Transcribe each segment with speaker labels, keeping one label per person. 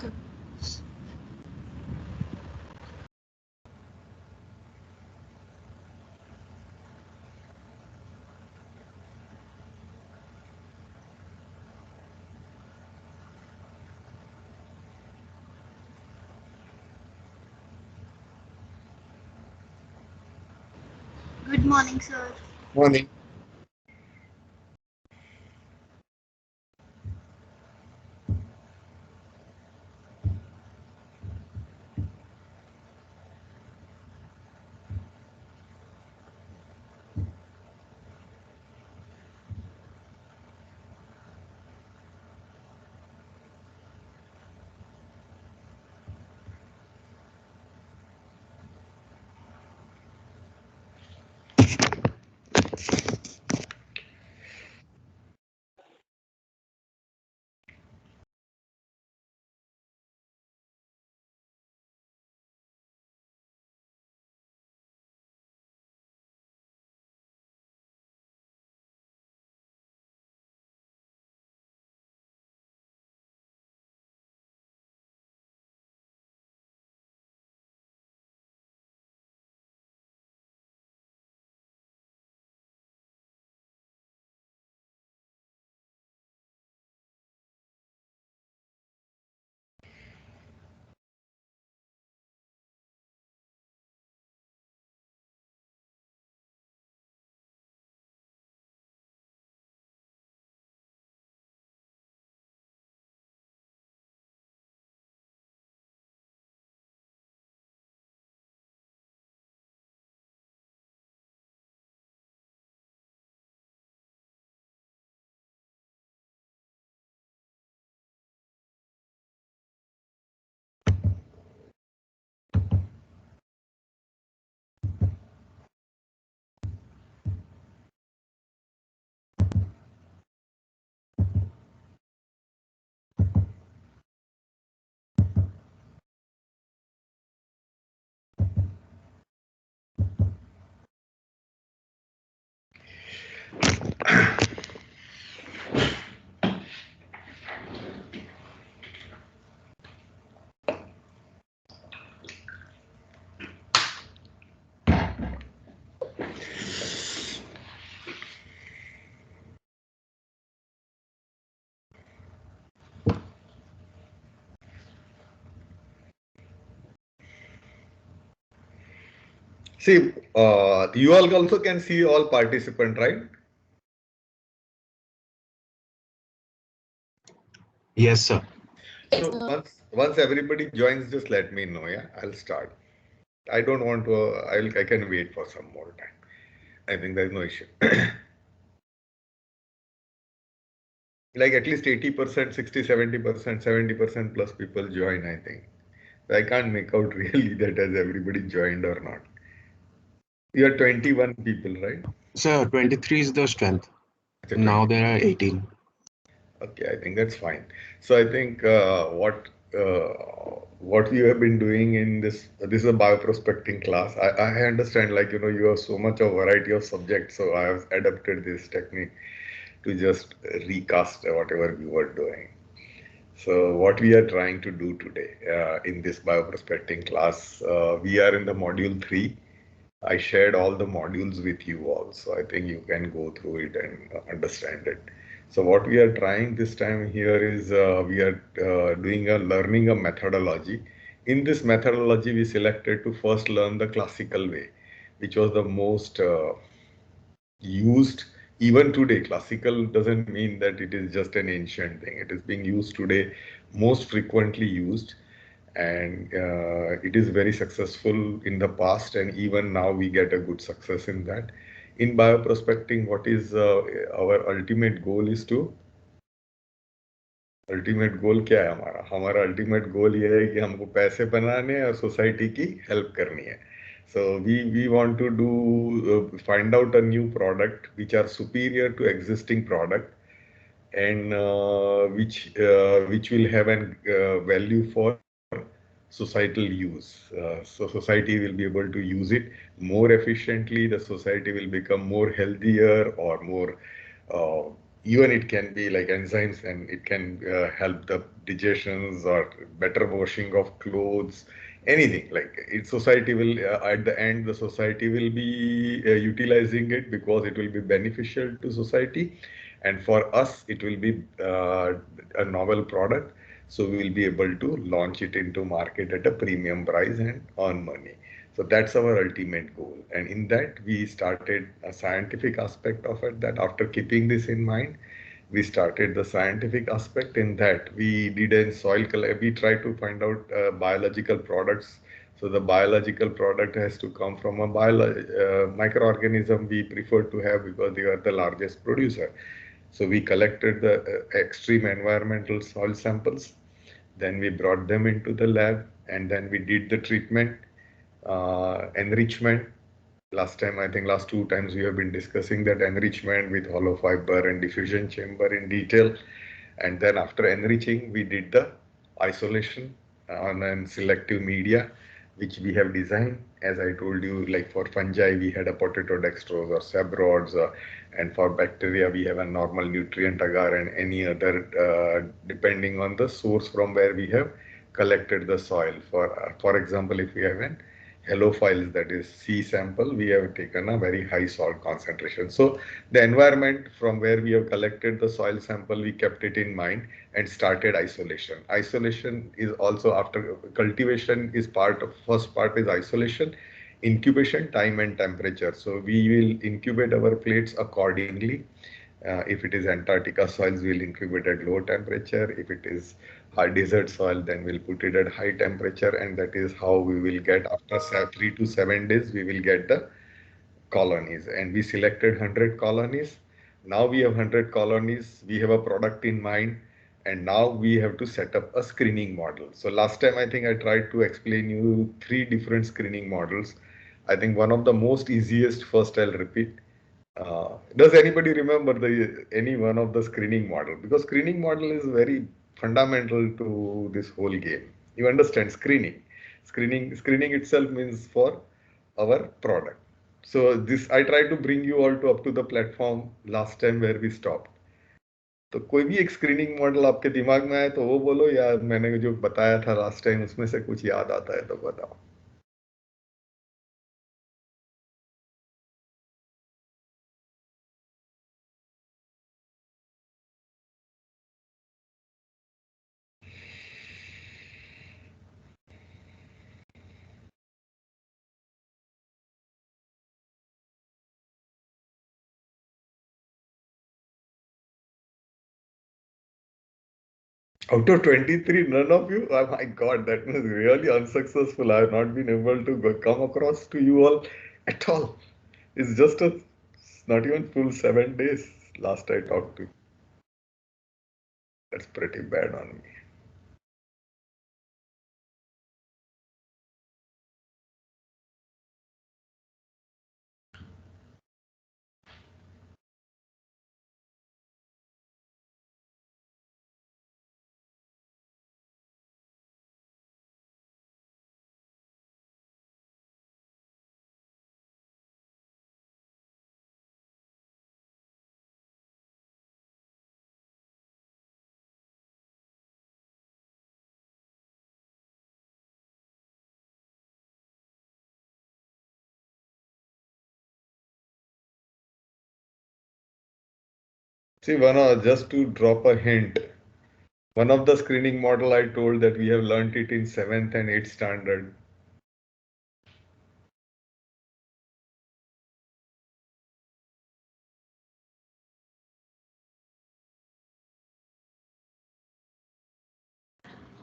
Speaker 1: Okay. Good morning, sir.
Speaker 2: Morning. See, you all also can see all participant, right?
Speaker 3: Yes, sir.
Speaker 1: Yes,
Speaker 2: So
Speaker 1: sir.
Speaker 2: once everybody joins, just let me know. Yeah, I'll start. I don't want to. I can wait for some more time. I think there's no issue. Like at least 80%, 60, 70%, 70% plus people join. I think I can't make out really that has everybody joined or not. You are 21 people, right?
Speaker 3: Sir, 23 is the strength.
Speaker 2: It's a
Speaker 3: Now
Speaker 2: 20.
Speaker 3: there are 18.
Speaker 2: Okay, I think that's fine. So I think what we have been doing in this is a bioprospecting class. I understand, like, you have so much of variety of subjects, so I have adapted this technique to just recast whatever we were doing. So what we are trying to do today in this bioprospecting class, we are in the module 3. I shared all the modules with you all, so I think you can go through it and understand it. So what we are trying this time here is we are learning a methodology. In this methodology, we selected to first learn the classical way, which was the most used even today. Classical doesn't mean that it is just an ancient thing. It is being used today, most frequently used, and it is very successful in the past, and even now we get a good success in that. In bioprospecting, what is our ultimate goal is to ultimate goal क्या है हमारा हमारा ultimate goal ये है कि हमको पैसे बनाने और सोसाइटी की हेल्प करनी है. So we want to do find out a new product which are superior to existing product, and which will have an value for societal use. So society will be able to use it more efficiently. The society will become more healthier or more uh, even it can be like enzymes, and it can help the digestions or better washing of clothes, anything. Like it, society will at the end, the society will be utilizing it because it will be beneficial to society, and for us it will be a novel product, so we will be able to launch it into market at a premium price and earn money. So that's our ultimate goal. And in that, we started a scientific aspect of it, that after keeping this in mind, we started the scientific aspect in that we did a soil collect. We try to find out biological products. So the biological product has to come from a microorganism we prefer to have because they are the largest producer. So we collected the extreme environmental soil samples, then we brought them into the lab, and then we did the treatment, enrichment. Last time, I think last two times we have been discussing that enrichment with hollow fiber and diffusion chamber in detail. And then after enriching, we did the isolation on a selective media, which we have designed. As I told you, like for fungi, we had a potato dextrose or sabrods, and for bacteria, we have a normal nutrient agar and any other, depending on the source from where we have collected the soil. For example, if we have an halophiles, that is C sample, we have taken a very high salt concentration. So the environment from where we have collected the soil sample, we kept it in mind and started isolation. Isolation is also after cultivation is part of, first part is isolation, incubation time and temperature. So we will incubate our plates accordingly. If it is Antarctica soils, we'll incubate at low temperature. If it is hard desert soil, then we'll put it at high temperature, and that is how we will get, after 3 to 7 days, we will get the colonies. And we selected 100 colonies. Now we have 100 colonies. We have a product in mind, and now we have to set up a screening model. So last time, I think I tried to explain you 3 different screening models. I think one of the most easiest, first I'll repeat. Does anybody remember any one of the screening model? Because screening model is very fundamental to this whole game. You understand screening. Screening itself means for our product. So this I try to bring you all to up to the platform last time where we stopped. तो कोई भी एक screening model आपके दिमाग में आए तो वो बोलो, या मैंने जो बताया था लास्ट टाइम उसमें से कुछ याद आता है तो बताओ. Out of 23, none of you? Oh my God, that was really unsuccessful. I have not been able to come across to you all at all. It's just not even full 7 days last I talked to you. That's pretty bad on me. See, just to drop a hint, one of the screening model I told that we have learnt it in 7th and 8th standard.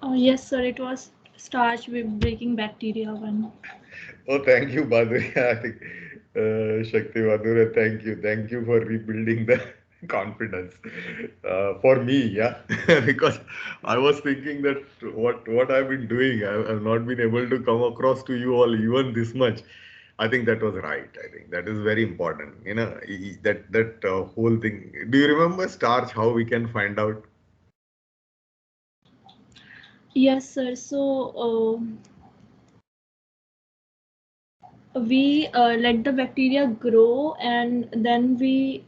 Speaker 1: Oh, yes, sir. It was starch with breaking bacteria one.
Speaker 2: Oh, thank you, Baduri. I think Shakti Badure, thank you. Thank you for rebuilding the confidence for me, yeah. Because I was thinking that what I've been doing, I've not been able to come across to you all even this much. I think that was right. I think that is very important. You know, that whole thing. Do you remember starch? How we can find out?
Speaker 1: Yes, sir. So we let the bacteria grow, and then we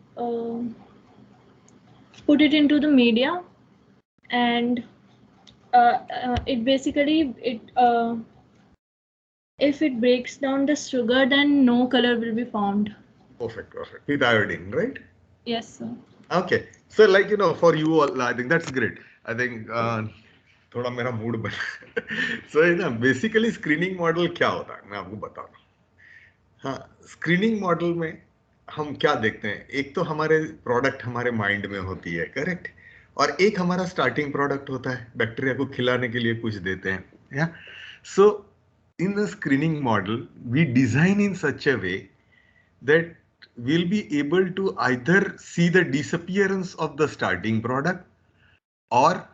Speaker 1: put it into the media, and it basically if it breaks down the sugar, then no color will be formed.
Speaker 2: Perfect. With iodine, right?
Speaker 1: Yes, sir.
Speaker 2: Okay. So like, for you all, I think that's great. I think थोड़ा मेरा mood बना. So basically screening model क्या होता है मैं आपको बता रहा हूँ. हाँ, स्क्रीनिंग मॉडल में हम क्या देखते हैं, एक तो हमारे प्रोडक्ट हमारे माइंड में होती है, करेक्ट, और एक हमारा स्टार्टिंग प्रोडक्ट होता है, बैक्टीरिया को खिलाने के लिए कुछ देते हैं, या. So in the screening model we design in such a way that we'll be able to either see the disappearance of the starting product, or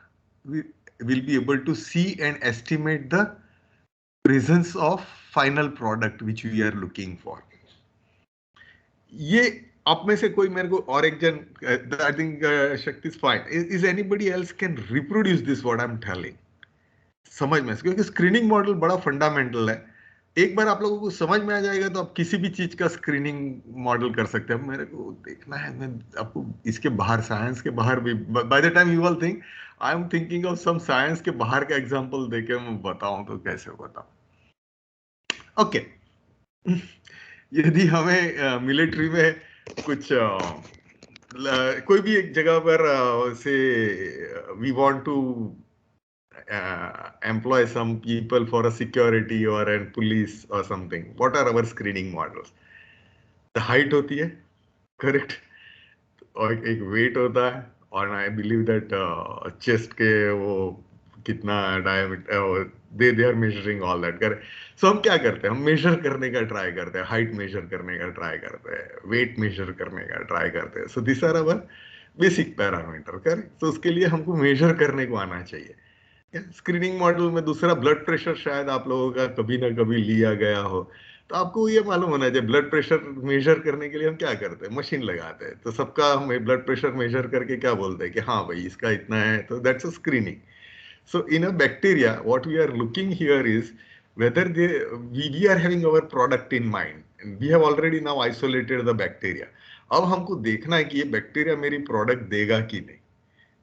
Speaker 2: we will be able to see and estimate the presence of final product which we are looking for. ये आप में से कोई मेरे को और एक जन, I think Shakti is fine. Is anybody else can reproduce this what I'm telling? समझ में, क्योंकि स्क्रीनिंग मॉडल बड़ा फंडामेंटल है. एक बार आप लोगों को समझ में आ जाएगा तो आप किसी भी चीज का स्क्रीनिंग मॉडल कर सकते हैं. मेरे को देखना है, मैं आपको इसके बाहर, साइंस के बाहर भी, by the time you will think I am thinking of some science के बाहर का एग्जांपल देके मैं बताऊं तो कैसे बताऊं. ओके. यदि हमें मिलिट्री में कुछ कोई भी एक जगह पर से we want to employ some people for a security or a police or something, what are our screening models? The height होती है, correct, और एक weight होता है, और I believe that chest के वो कितना diameter, they are measuring all that, correct. So हम क्या करते हैं, हम measure करने का try करते हैं, height measure करने का try करते हैं, weight measure करने का try करते हैं. So these are our basic parameter, correct. So उसके लिए हमको measure करने को आना चाहिए. स्क्रीनिंग मॉडल में दूसरा ब्लड प्रेशर शायद आप लोगों का कभी ना कभी लिया गया हो, तो आपको ये मालूम होना चाहिए ब्लड प्रेशर मेजर करने के लिए हम क्या करते हैं, मशीन लगाते हैं. तो सबका हम ब्लड प्रेशर मेजर करके क्या बोलते हैं कि हाँ भाई इसका इतना है, तो that's a screening. So in a bacteria what we are looking here is whether we are having our product in mind, we have already now isolated the bacteria. अब हमको देखना है कि ये बैक्टीरिया मेरी प्रोडक्ट देगा कि नहीं,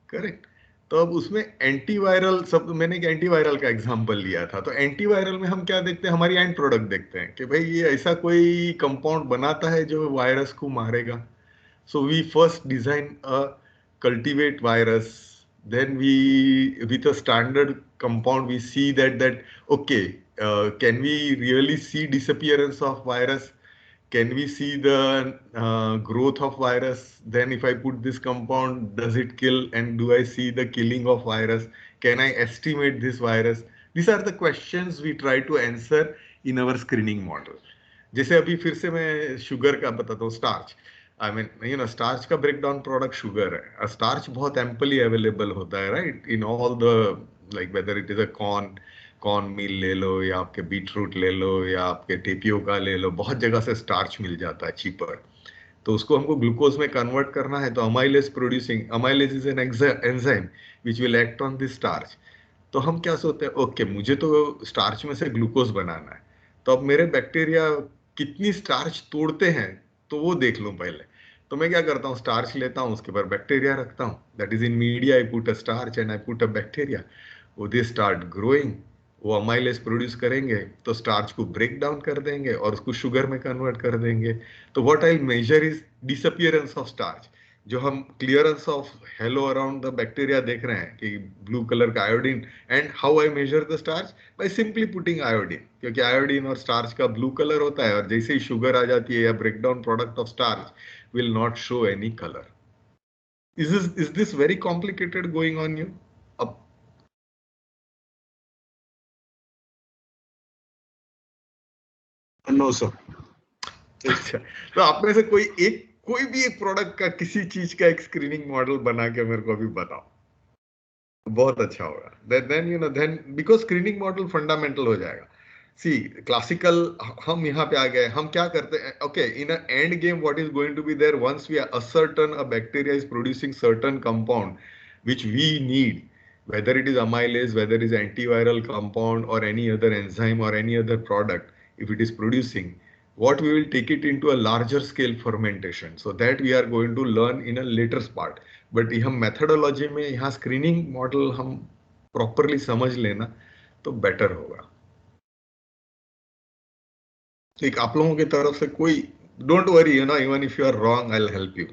Speaker 2: करेक्ट. तो अब उसमें एंटीवायरल, सब मैंने एक एंटीवायरल का एग्जांपल लिया था. तो एंटीवायरल में हम क्या देखते हैं, हमारी एंड प्रोडक्ट देखते हैं कि भाई ये ऐसा कोई कंपाउंड बनाता है जो वायरस को मारेगा. So we first design a cultivate virus, then we with a standard compound we see that okay, can we really see disappearance of virus, can we see the growth of virus, then if I put this compound, does it kill, and do I see the killing of virus, can I estimate this virus? These are the questions we try to answer in our screening model. जैसे अभी फिर से मैं sugar का बताता हूँ, starch. I mean, starch का breakdown product sugar है. स्टार्च बहुत एम्पली अवेलेबल होता है, right, in all the, like whether it is a corn meal ले लो, या आपके बीटरूट ले लो, या आपके टेपियोका ले लो, बहुत जगह से स्टार्च मिल जाता है चीपर. तो उसको हमको ग्लूकोज में कन्वर्ट करना है, तो amylase producing, amylase is an enzyme which will act on this starch. तो हम क्या सोचते हैं, ओके मुझे तो स्टार्च में से ग्लूकोज बनाना है, तो अब मेरे बैक्टीरिया कितनी स्टार्च तोड़ते हैं तो वो देख लूं पहले. तो मैं क्या करता हूँ, स्टार्च लेता हूँ, उसके ऊपर बैक्टीरिया रखता हूँ, that is in media, I put a starch and I put a bacteria, वो दे स्टार्ट ग्रोइंग, वो अमाइलेज प्रोड्यूस करेंगे, तो स्टार्च को ब्रेक डाउन कर देंगे और उसको शुगर में कन्वर्ट कर देंगे. तो what I measure is disappearance of starch. जो हम clearance of halo around the bacteria देख रहे हैं कि ब्लू कलर का iodine, and how I measure the starch, by simply putting iodine, क्योंकि आयोडीन और स्टार्च का ब्लू कलर होता है, और जैसे ही शुगर आ जाती है या breakdown product of starch will not show any colour. Is this very complicated going on you? अब
Speaker 3: No, sir.
Speaker 2: अच्छा, तो आप में से कोई भी एक प्रोडक्ट का, किसी चीज का एक स्क्रीनिंग मॉडल बना के मेरे को अभी बताओ, बहुत अच्छा होगा. then because screening model fundamental हो जाएगा. सी क्लासिकल, हम यहाँ पे आ गए, हम क्या करते हैं, okay, in a end game what is going to be there, once we ascertain a bacteria is producing certain compound which we need, whether it is amylase, whether it is antiviral compound or any other enzyme or any other product, if it is producing, what we will take it into a larger scale fermentation, so that we are going to learn in a later part. But हम methodology में यहाँ screening model हम properly समझ लेना तो better होगा। एक आप लोगों की तरफ से कोई don't worry, you know, even if you are wrong I will help you.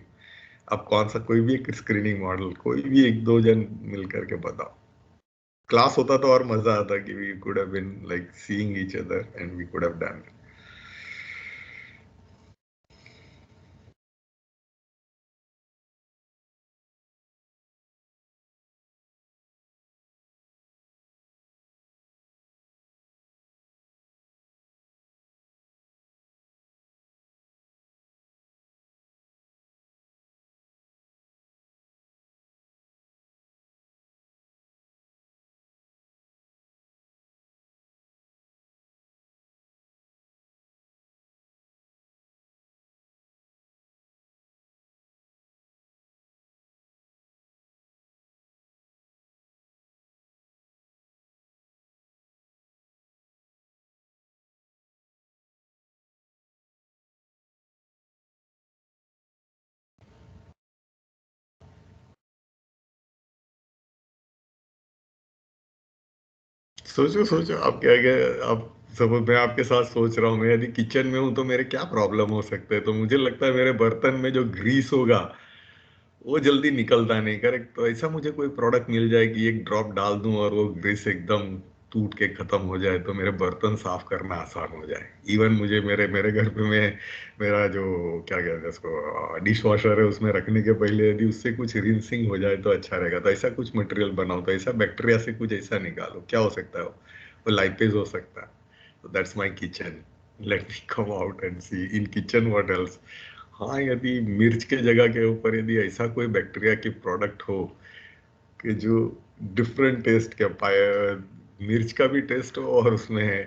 Speaker 2: अब कौन सा कोई भी एक स्क्रीनिंग मॉडल कोई भी एक दो जन मिल करके बताओ। क्लास होता तो और मजा आता कि we could have been like seeing each other and we could have done. सोचो सोचो आप क्या क्या आप सब, मैं आपके साथ सोच रहा हूँ, मैं यदि किचन में हूँ तो मेरे क्या प्रॉब्लम हो सकते हैं। तो मुझे लगता है मेरे बर्तन में जो ग्रीस होगा वो जल्दी निकलता नहीं, करेक्ट। तो ऐसा मुझे कोई प्रोडक्ट मिल जाए कि एक ड्रॉप डाल दूं और वो ग्रीस एकदम टूट के खत्म हो जाए तो मेरे बर्तन साफ करना आसान हो जाए। इवन मुझे मेरे मेरे घर पे मैं मेरा जो क्या कहते हैं उसको डिश वॉशर है उसमें रखने के पहले यदि उससे कुछ रिंसिंग हो जाए तो अच्छा रहेगा। तो ऐसा कुछ मटेरियल बनाओ, तो ऐसा बैक्टीरिया से कुछ ऐसा निकालो, क्या हो सकता है वो लाइपेज हो सकता है। तो that's my kitchen, let me come out and see in kitchen what else. हाँ, यदि मिर्च के जगह के ऊपर यदि ऐसा कोई बैक्टीरिया की प्रोडक्ट हो कि जो डिफरेंट टेस्ट के पाए, मिर्च का भी टेस्ट हो और उसमें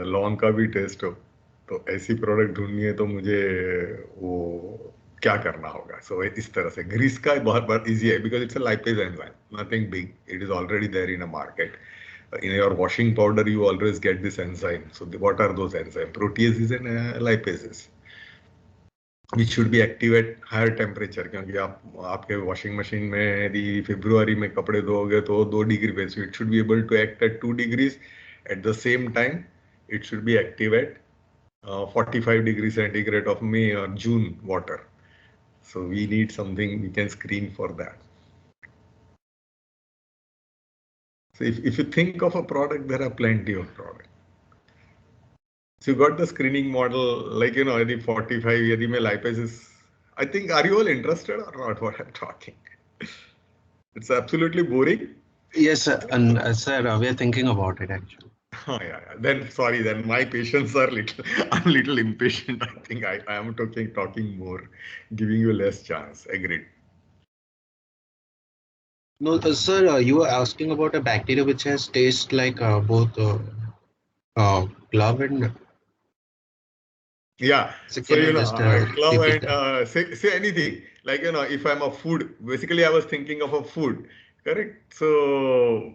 Speaker 2: लौंग का भी टेस्ट हो, तो ऐसी प्रोडक्ट ढूंढनी है तो मुझे वो क्या करना होगा। सो इस तरह से ग्रीस का बहुत बहुत इजी है because it's a lipase enzyme, nothing big, it is already there in a market. In your washing powder you always get this enzyme. So what are those enzymes? Proteases and lipases, which should be active at higher temperature, क्योंकि आप आपके washing machine में यदि फरवरी में कपड़े धोगे तो 2 degree पे, so it should be able to act at 2 degrees. At the same time it should be active at 45 degrees centigrade of May or June water. So we need something we can screen for that. So if you think of a product, there are plenty of products. So you got the screening model, like, you know, the 45, yadi mein lipase is, I think, are you all interested or not what I'm talking? It's absolutely boring.
Speaker 3: Yes, sir. And sir, we are thinking about it actually.
Speaker 2: Oh, yeah. Then, sorry, then my patience are little, I'm little impatient. I think I am talking more, giving you less chance. Agreed.
Speaker 3: No, sir, you were asking about a bacteria which has taste like both glove and.
Speaker 2: Yeah.
Speaker 3: So
Speaker 2: So,
Speaker 3: can you
Speaker 2: you know,
Speaker 3: just
Speaker 2: glove
Speaker 3: repeat
Speaker 2: and
Speaker 3: that?
Speaker 2: say anything. Like, you know, if I'm a food, basically I was thinking of a food, correct? So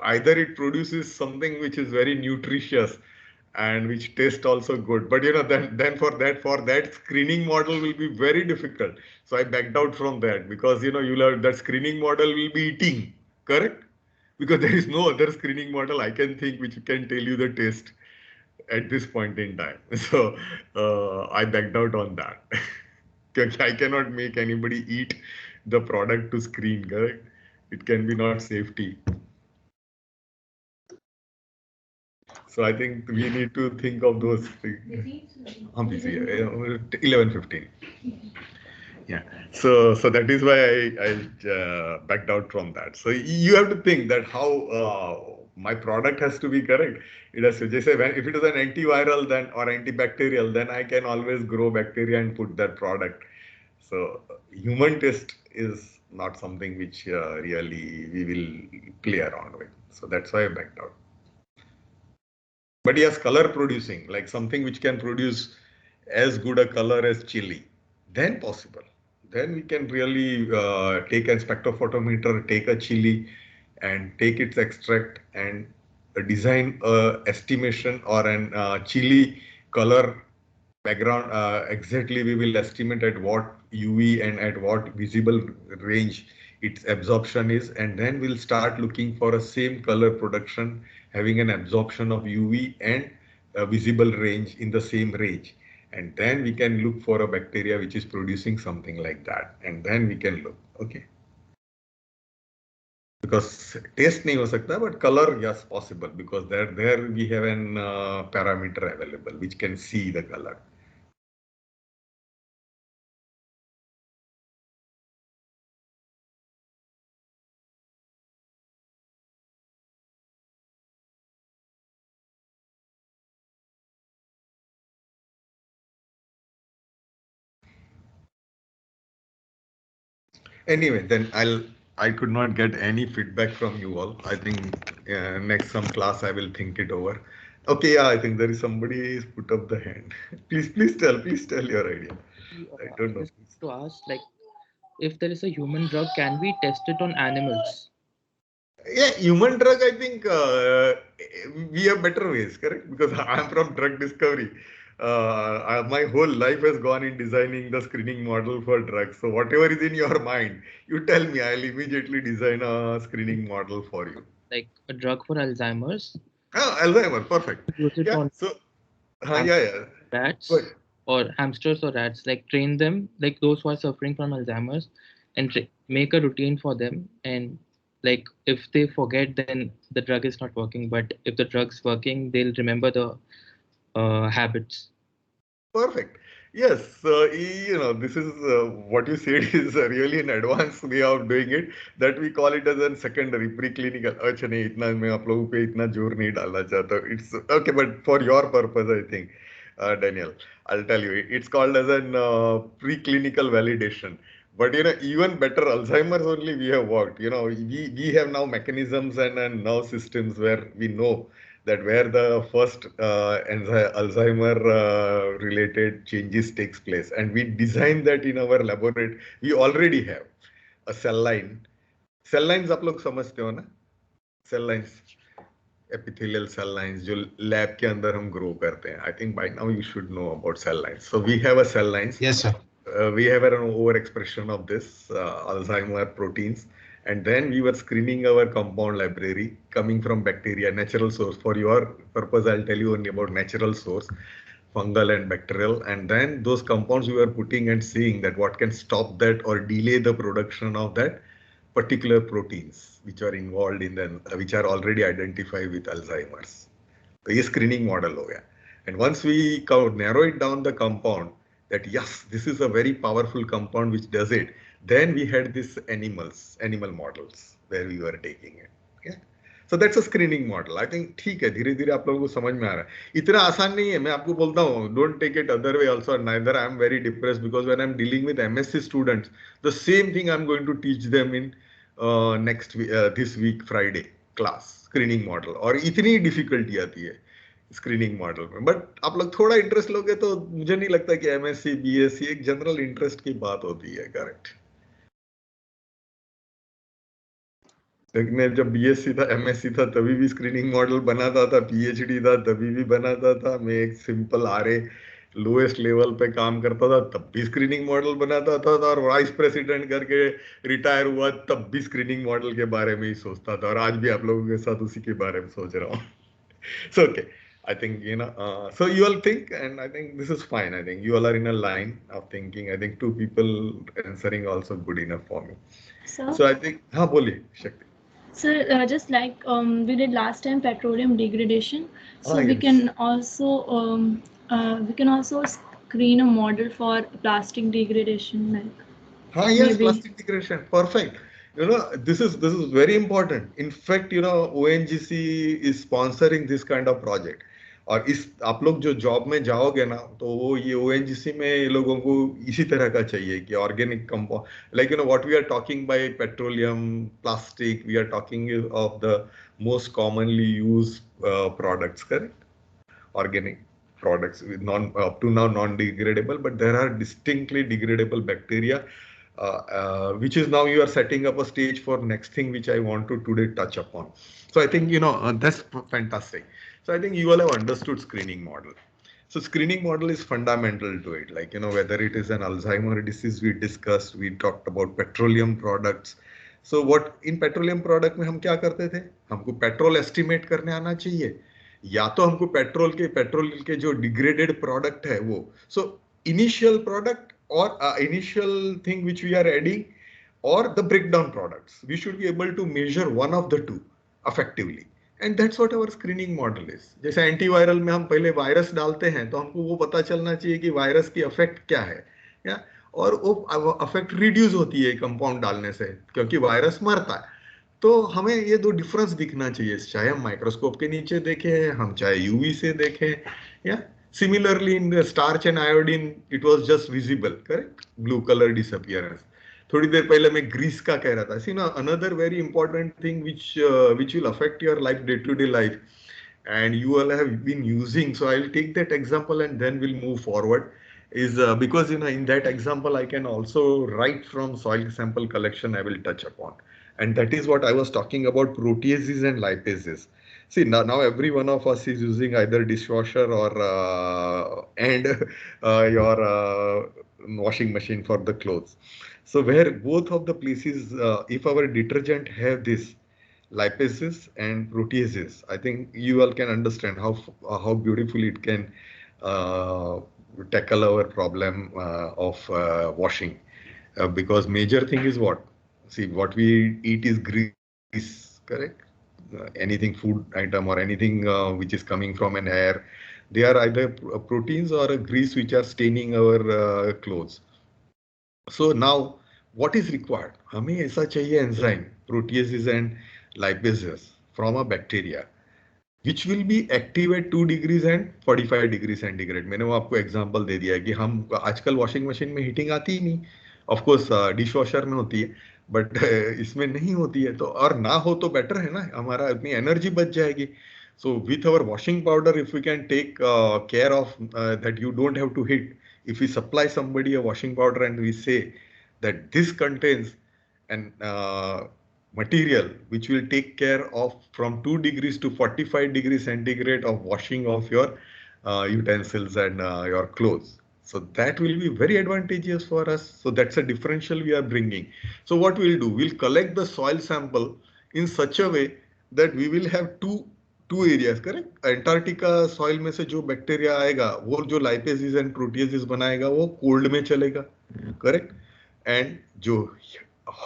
Speaker 2: either it produces something which is very nutritious and which tastes also good. But, you know, then for that screening model will be very difficult. So I backed out from that because, you know, you'll have that screening model will be eating, correct? Because there is no other screening model I can think which can tell you the taste at this point in time. So I backed out on that. Because I cannot make anybody eat the product to screen, correct? It can be not safety. So I think we need to think of those things. I'm busy. 11:15. Yeah. So that is why I backed out from that. So you have to think that how my product has to be correct. It has to just say if it is an antiviral then or antibacterial, then I can always grow bacteria and put that product. So human test is not something which really we will play around with. So that's why I backed out. But yes, color producing, like something which can produce as good a color as chili, then possible. Then we can really take a spectrophotometer, take a chili and take its extract and design a estimation or an chili color background, exactly we will estimate at what UV and at what visible range its absorption is, and then we'll start looking for a same color production having an absorption of UV and a visible range in the same range. And then we can look for a bacteria which is producing something like that. And then we can look, okay. Because taste नहीं हो सकता, but color, yes, possible, because there we have an parameter available which can see the color. Anyway, then I could not get any feedback from you all. I think next some class I will think it over. Okay, yeah, I think there is somebody who's put up the hand. Please tell your idea. I don't know.
Speaker 4: Just to ask, like, if there is a human drug, can we test it on animals?
Speaker 2: Yeah, human drug, I think we have better ways, correct? Because I'm from drug discovery. My whole life has gone in designing the screening model for drugs. So whatever is in your mind, you tell me, I'll immediately design a screening model for you.
Speaker 4: Like a drug for Alzheimer's?
Speaker 2: Oh, Alzheimer, perfect.
Speaker 4: Use it
Speaker 2: Yeah,
Speaker 4: on
Speaker 2: so, yeah.
Speaker 4: rats
Speaker 2: Good.
Speaker 4: or hamsters or rats, like train them, like those who are suffering from Alzheimer's, and make a routine for them. And like if they forget, then the drug is not working. But if the drug's working, they'll remember the habits.
Speaker 2: Perfect. Yes, this is what you said is really an advanced way of doing it, that we call it as a secondary preclinical. अच्छा नहीं इतना मैं आप लोगों पे इतना जोर नहीं डालना चाहता. It's okay, but for your purpose, I think, Daniel, I'll tell you, it's called as an preclinical validation. But even better, Alzheimer's only we have worked. We have now mechanisms and now systems where we know that where the first Alzheimer related changes takes place, and we design that in our laboratory. We already have a cell line. Cell lines आप लोग समझते हो ना? Cell lines, epithelial cell lines जो lab के अंदर हम grow करते हैं. I think by now you should know about cell lines. So we have a cell lines.
Speaker 3: Yes, sir.
Speaker 2: We have an overexpression of this Alzheimer proteins. And then we were screening our compound library coming from bacteria, natural source. For your purpose, I'll tell you only about natural source, fungal and bacterial. And then those compounds we were putting and seeing that what can stop that or delay the production of that particular proteins which are involved in them, which are already identified with Alzheimer's. So this screening model ho gaya. And once we narrow it down the compound, that yes, this is a very powerful compound which does it. Then we had this animal models where we were taking it. Okay? So that's a screening model. I think ठीक है, धीरे-धीरे आप लोगों को समझ में आ रहा है. इतना आसान नहीं है. मैं आपको बोलता हूँ, don't take it other way also. Neither I am very depressed because when I'm dealing with MSc students, the same thing I'm going to teach them in this week Friday class screening model. और इतनी difficulty आती है screening model में. But आप लोग थोड़ा interest लोगे तो मुझे नहीं लगता कि एमएससी बीएससी एक जनरल इंटरेस्ट की बात होती है. करेक्ट. मैं जब बीएससी था, एमएससी था, तभी भी स्क्रीनिंग मॉडल बनाता था. पीएचडी था तभी भी बनाता था. मैं एक सिंपल आरए लोएस्ट लेवल पे काम करता था, तब भी स्क्रीनिंग मॉडल बनाता था. और वाइस प्रेसिडेंट करके रिटायर हुआ, तब भी स्क्रीनिंग मॉडल के बारे में ही सोचता था. और आज भी आप लोगों के साथ उसी के बारे में सोच रहा हूँ. So okay, I think so you all think, and I think this is fine. I think you all are in a line of thinking. I think two people answering also good enough for me. So I think बोलिए शक्ति.
Speaker 1: So just like we did last time, petroleum degradation. So we
Speaker 2: yes.
Speaker 1: can also screen a model for plastic degradation, like.
Speaker 2: Yes,
Speaker 1: maybe.
Speaker 2: plastic degradation, perfect. This is very important. In fact, ONGC is sponsoring this kind of project. और आप लोग जो job में जाओगे ना, तो वो ये ONGC में ये लोगों को इसी तरह का चाहिए कि organic compound, like what we are talking by petroleum, plastic, we are talking of the most commonly use products, correct? Organic products with up to now non-degradable, but there are distinctly degradable bacteria, which is now you are setting up a stage for next thing which I want to today touch upon. So I think that's fantastic. So I think you all have understood screening model. So screening model is fundamental to it. Like, whether it is an Alzheimer disease we discussed, we talked about petroleum products. So what in petroleum product में हम क्या करते थे? हमको petrol estimate करने आना चाहिए, या तो हमको पेट्रोल के जो डिग्रेडेड प्रोडक्ट है वो. So initial product or initial thing which we are adding or the breakdown products, we should be able to measure one of the two effectively. And that's what our screening model is. जैसे antiviral में हम पहले virus डालते हैं तो हमको वो पता चलना चाहिए कि वायरस की अफेक्ट क्या है, या और वो अफेक्ट रिड्यूस होती है कंपाउंड डालने से, क्योंकि वायरस मरता है. तो हमें ये दो डिफरेंस दिखना चाहिए, चाहे हम माइक्रोस्कोप के नीचे देखें, हम चाहे यूवी से देखें. या similarly in the starch and iodine it was just visible, correct, blue colour disappearance. थोड़ी देर पहले मैं ग्रीस का कह रहा था. सी ना, another very important thing which will affect your life, day-to-day life, and you all have been using, so I'll take that example and then we'll move forward, is because in that example I can also write from soil sample collection I will touch upon, and that is what I was talking about, proteases and lipases. See, now every one of us is using either dishwasher or your washing machine for the clothes. So where both of the places, if our detergent have this lipases and proteases, I think you all can understand how beautifully it can tackle our problem of washing. Because major thing is what? See, what we eat is grease, correct? Anything food item or anything which is coming from an air, they are either proteins or a grease which are staining our clothes. So now what is required? हमें ऐसा चाहिए enzyme, proteases and lipases from a bacteria which will be active at 2 degrees and 45 degrees centigrade. मैंने वो आपको example दे दिया है कि हम आजकल वॉशिंग मशीन में हीटिंग आती ही नहीं. ऑफ कोर्स डिश वॉशर में होती है, बट इसमें नहीं होती है. तो और ना हो तो बेटर है ना, हमारा इतनी एनर्जी बच जाएगी. So with our washing powder, if we can take care of that, you don't have to heat. If we supply somebody a washing powder and we say that this contains an material which will take care of from 2 degrees to 45 degrees centigrade of washing of your utensils and your clothes. So that will be very advantageous for us. So that's a differential we are bringing. So what we'll do, we'll collect the soil sample in such a way that we will have two areas, correct? Antarctica soil में से जो bacteria आएगा वो जो लाइपेसेस and प्रोटीएसेस बनाएगा वो cold में चलेगा, करेक्ट? एंड जो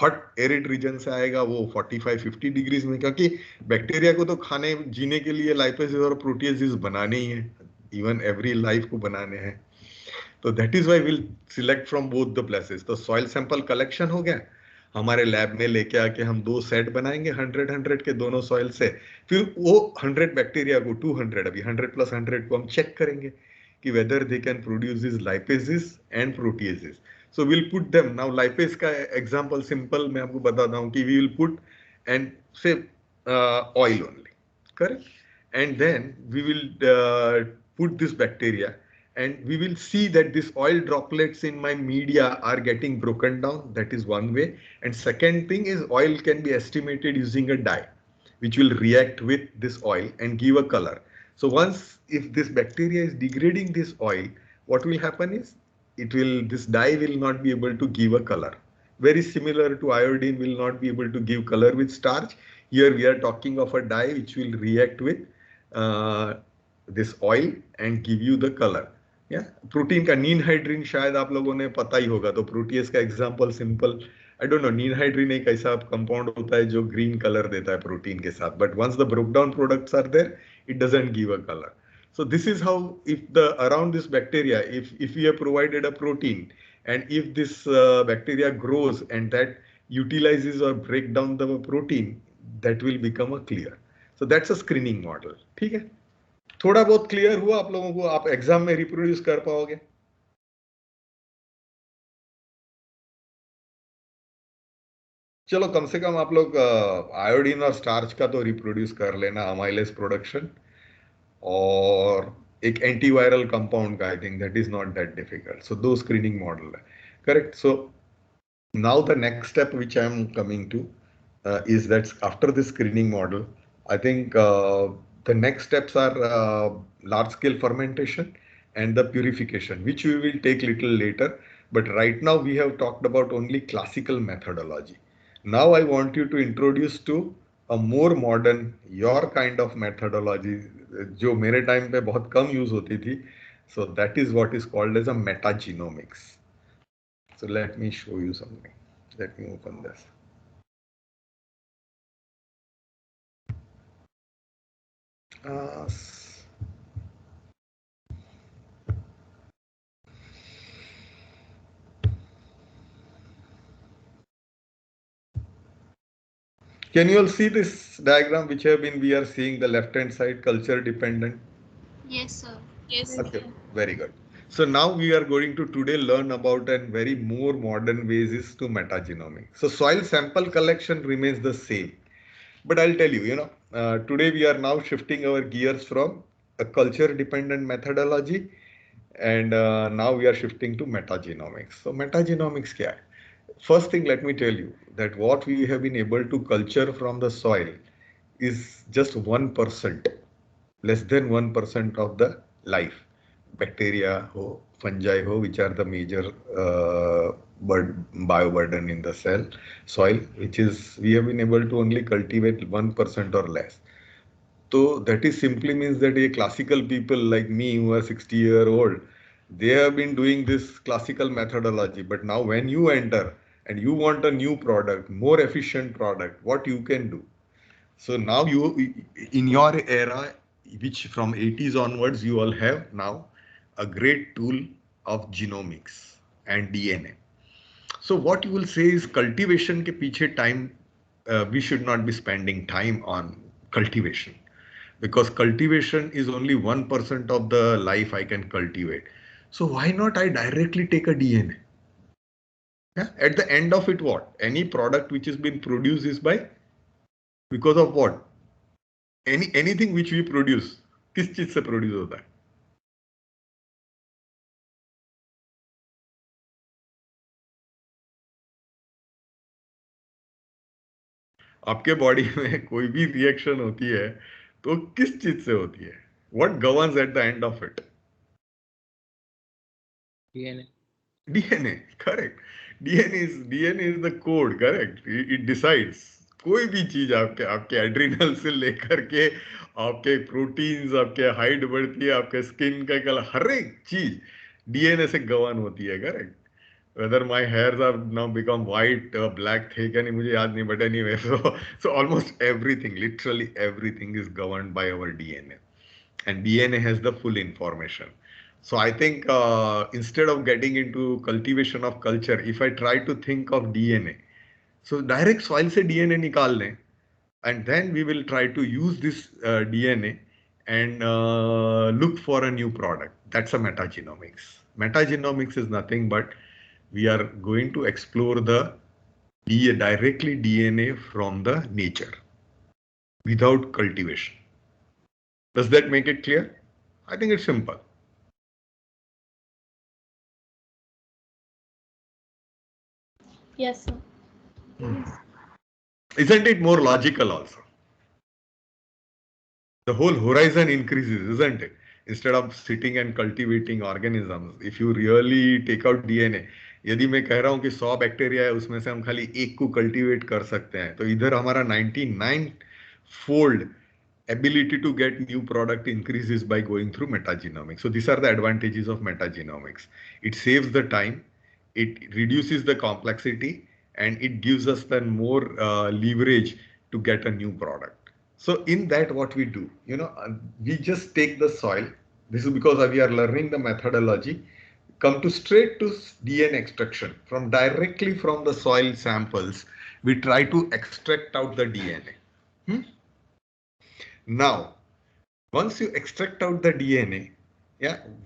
Speaker 2: हॉट एरिड रीजन से आएगा वो 45-50 डिग्रीज में, क्योंकि बैक्टीरिया को तो खाने जीने के लिए लाइपेसेस और प्रोटीएसेस बनाने ही है, इवन एवरी लाइफ को बनाने हैं. तो that is why will select from both the places. तो सॉइल सैंपल कलेक्शन हो गया, हमारे लैब में लेके आके हम 2 सेट बनाएंगे 100 के दोनों सॉइल से. फिर वो 100 बैक्टीरिया को 200, अभी 100 + 100 को हम चेक करेंगे कि whether they can produce this lipases and proteases. So we'll put them now. Lipase का example simple मैं आपको बताता हूँ कि we will put and say oil only, correct? And then we will put this bacteria and we will see that this oil droplets in my media are getting broken down. That is one way. And second thing is oil can be estimated using a dye which will react with this oil and give a color. So once if this bacteria is degrading this oil, what will happen is this dye will not be able to give a color. Very similar to iodine will not be able to give color with starch. Here we are talking of a dye which will react with this oil and give you the color. Yeah, protein का नीनहाइड्रीन शायद आप लोगों ने पता ही होगा. तो protease का example simple, I don't know, ninhydrin एक ऐसा कंपाउंड होता है जो ग्रीन कलर देता है प्रोटीन के साथ, but once the broke down products are there it doesn't give a colour. So this is how, if around this bacteria, if we have provided a protein and if this bacteria grows and that utilizes or break down the protein, that will become a clear. So that's a screening model. ठीक है, थोड़ा बहुत clear हुआ आप लोगों को? आप exam में रिप्रोड्यूस कर पाओगे? चलो कम से कम आप लोग आयोडीन और स्टार्च का तो रिप्रोड्यूस कर लेना, अमाइलेज प्रोडक्शन, और एक एंटीवायरल कंपाउंड का, I think that is not that difficult. So 2 screening model है, correct? So now the next step which I am coming to is that after this screening model, I think the next steps are large scale fermentation and the purification, which we will take little later. But right now we have talked about only classical methodology. Now I want you to introduce to a more modern, your kind of methodology, जो मेरे time पे बहुत कम use होती थी. So that is what is called as a metagenomics. So let me show you something. Let me open this. Can you all see this diagram which we are seeing the left hand side, culture dependent?
Speaker 5: Yes, sir.
Speaker 1: Yes.
Speaker 2: Okay, very good. So now we are going to today learn about a very more modern ways is to metagenomics. So soil sample collection remains the same, but I'll tell you, today we are now shifting our gears from a culture dependent methodology, and now we are shifting to metagenomics. So metagenomics kya hai? First thing, let me tell you that what we have been able to culture from the soil is just 1%, less than 1% of the life. Bacteria ho, fungi ho, which are the major bioburden in the soil, which is we have been able to only cultivate 1% or less. So that is simply means that a classical people like me who are 60-year-old, they have been doing this classical methodology. But now when you enter and you want a new product, more efficient product, what you can do? So now you, in your era, which from 80s onwards, you all have now a great tool of genomics and DNA. So what you will say is cultivation ke piche time, we should not be spending time on cultivation, because cultivation is only 1% of the life I can cultivate. So why not I directly take a DNA? Yeah? At the end of it, what? Any product which has been produced is by, because of what? Anything which we produce, किस चीज से produce होता है? आपके body में कोई भी reaction होती है तो किस चीज से होती है? What governs at the end of it?
Speaker 4: DNA.
Speaker 2: DNA, correct. DNA is the code, correct. It decides. कोई भी चीज आपके एड्रिनल से लेकर के आपके प्रोटीन्स, आपके हाइट बढ़ती है, आपके स्किन का कलर, हर एक चीज डीएनए से गवर्न होती है, correct. Whether my hairs have now become white or black, thick, and मुझे याद नहीं, but anyway, so almost everything, literally everything is governed by our DNA, and DNA has the full information. So I think instead of getting into cultivation of culture, if I try to think of DNA, so direct soil से DNA निकाल लें, and then we will try to use this DNA and look for a new product. That's a metagenomics. Metagenomics is nothing but we are going to explore the directly DNA from the nature without cultivation. Does that make it clear? I think it's simple.
Speaker 1: Yes, sir.
Speaker 2: Isn't it more logical also? The whole horizon increases, isn't it? Instead of sitting and cultivating organisms, if you really take out DNA, यदि मैं कह रहा हूं कि 100 bacteria है, उसमें से हम खाली एक को कल्टीवेट कर सकते हैं, तो इधर हमारा 99-fold ability to get new product increases by going through metagenomics. So these are the advantages of metagenomics. It saves the time, it reduces the complexity, and it gives us then more leverage to get a new product. So in that, what we do, we just take the soil. This is because we are learning the methodology. Come to straight to DNA extraction directly from the soil samples. We try to extract out the DNA. Now, once you extract out the DNA,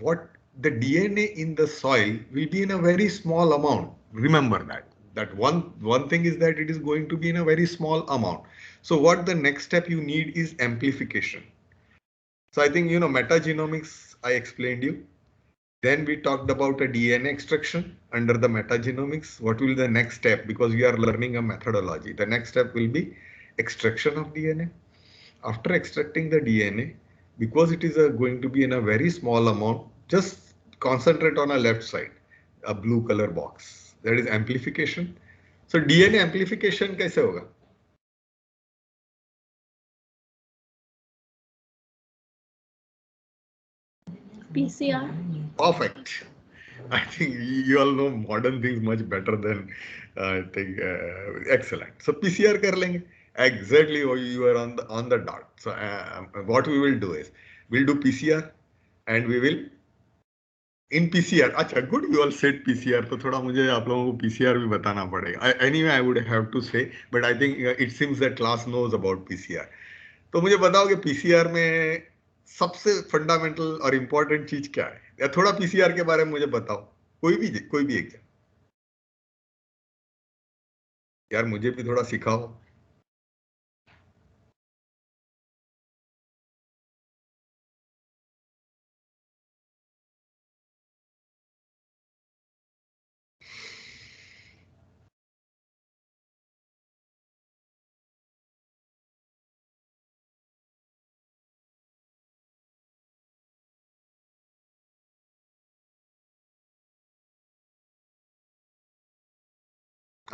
Speaker 2: what the DNA in the soil will be in a very small amount. Remember that one thing is that it is going to be in a very small amount. So what the next step you need is amplification. So I think, metagenomics, I explained you. Then we talked about a DNA extraction under the metagenomics. What will be the next step? Because we are learning a methodology. The next step will be extraction of DNA. After extracting the DNA, because it is going to be in a very small amount, just concentrate on a left side, a blue color box. That is amplification. So DNA amplification कैसे होगा?
Speaker 1: PCR.
Speaker 2: Perfect. I think you all know modern things much better than I think. Excellent. So PCR कर लेंगे. Exactly, you are on the dot. So what we will do is we'll do PCR and we will in PCR. अच्छा, good, you all said PCR. तो थोड़ा मुझे आप लोगों को PCR भी बताना पड़ेगा. Anyway, I would have to say, but I think it seems that class knows about PCR. तो मुझे बताओ कि PCR में सबसे फंडामेंटल और इम्पोर्टेंट चीज क्या है, या थोड़ा PCR के बारे में मुझे बताओ, कोई भी एक यार, मुझे भी थोड़ा सिखाओ.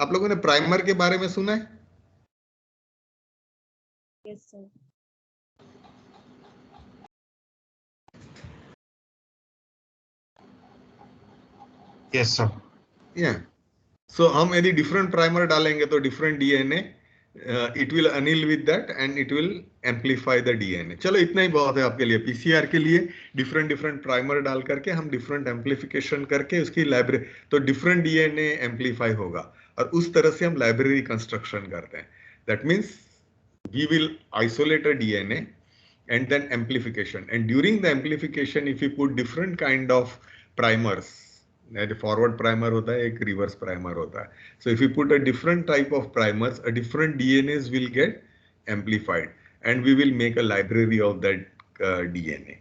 Speaker 2: आप लोगों ने प्राइमर के बारे में सुना है?
Speaker 1: Yes, sir.
Speaker 3: Yes, sir.
Speaker 2: Yeah. So हम यदि डिफरेंट प्राइमर डालेंगे तो different DNA it will Anil with that and it will amplify the DNA. चलो इतना ही बहुत है आपके लिए. पीसीआर के लिए डिफरेंट प्राइमर डाल करके हम डिफरेंट एम्पलीफिकेशन करके उसकी लाइब्रेरी, तो डिफरेंट डीएनए एम्पलीफाई होगा और उस तरह से हम लाइब्रेरी कंस्ट्रक्शन करते हैं. That means we will isolate a DNA and then amplification, and during the amplification if you put different kind of primers, एक forward primer होता है, एक reverse primer होता है. So if you put a different type of primers, a different DNAs will get amplified and we will make a library of that DNA.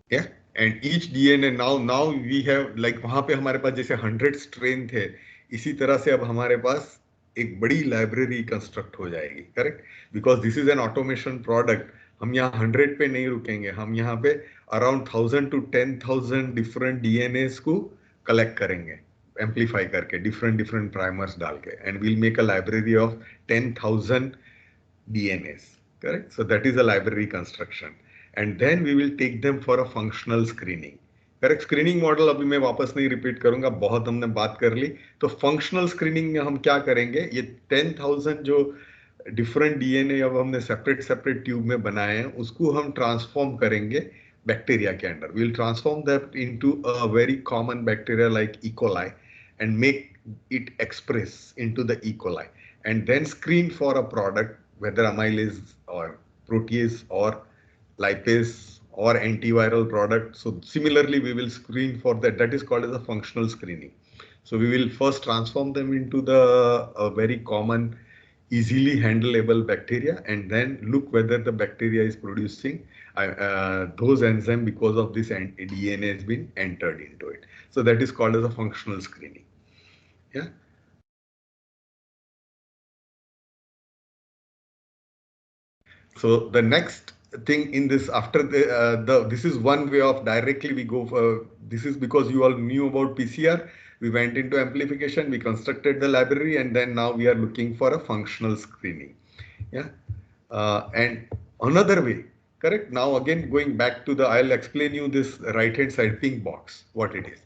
Speaker 2: Yeah, and each DNA now we have like वहां पे हमारे पास जैसे 100 strain थे, इसी तरह से अब हमारे पास एक बड़ी लाइब्रेरी कंस्ट्रक्ट हो जाएगी. Correct, because this is an automation product. हम यहाँ 100 पे नहीं रुकेंगे, हम यहाँ पे अराउंड 1000 to 10,000 डिफरेंट डीएनएस को कलेक्ट करेंगे, एम्पलीफाई करके डिफरेंट प्राइमर्स डाल के, and will make a library of 10,000 DNAs. Correct? So that is a library construction. And then we will take them for a functional screening. Correct, screening model अभी मैं वापस नहीं repeat करूंगा, बहुत हमने बात कर ली. तो फंक्शनल स्क्रीनिंग में हम क्या करेंगे, ये 10,000 जो डिफरेंट डीएनए अब हमने सेपरेट ट्यूब में बनाए हैं, उसको हम ट्रांसफॉर्म करेंगे बैक्टीरिया के अंदर. We will transform that into a very common bacteria like E coli and make it express into the E coli and then screen for a product, whether amylase or protease or lipase or antiviral product. So similarly, we will screen for that. That is called as a functional screening. So we will first transform them into the very common, easily handleable bacteria, and then look whether the bacteria is producing those enzymes because of this DNA has been entered into it. So that is called as a functional screening. Yeah. So the next thing in this, after this is one way of directly we go for, this is because you all knew about PCR, we went into amplification, we constructed the library, and then now we are looking for a functional screening. Yeah. And another way, correct? Now again, going back to the, I'll explain you this right hand side pink box, what it is.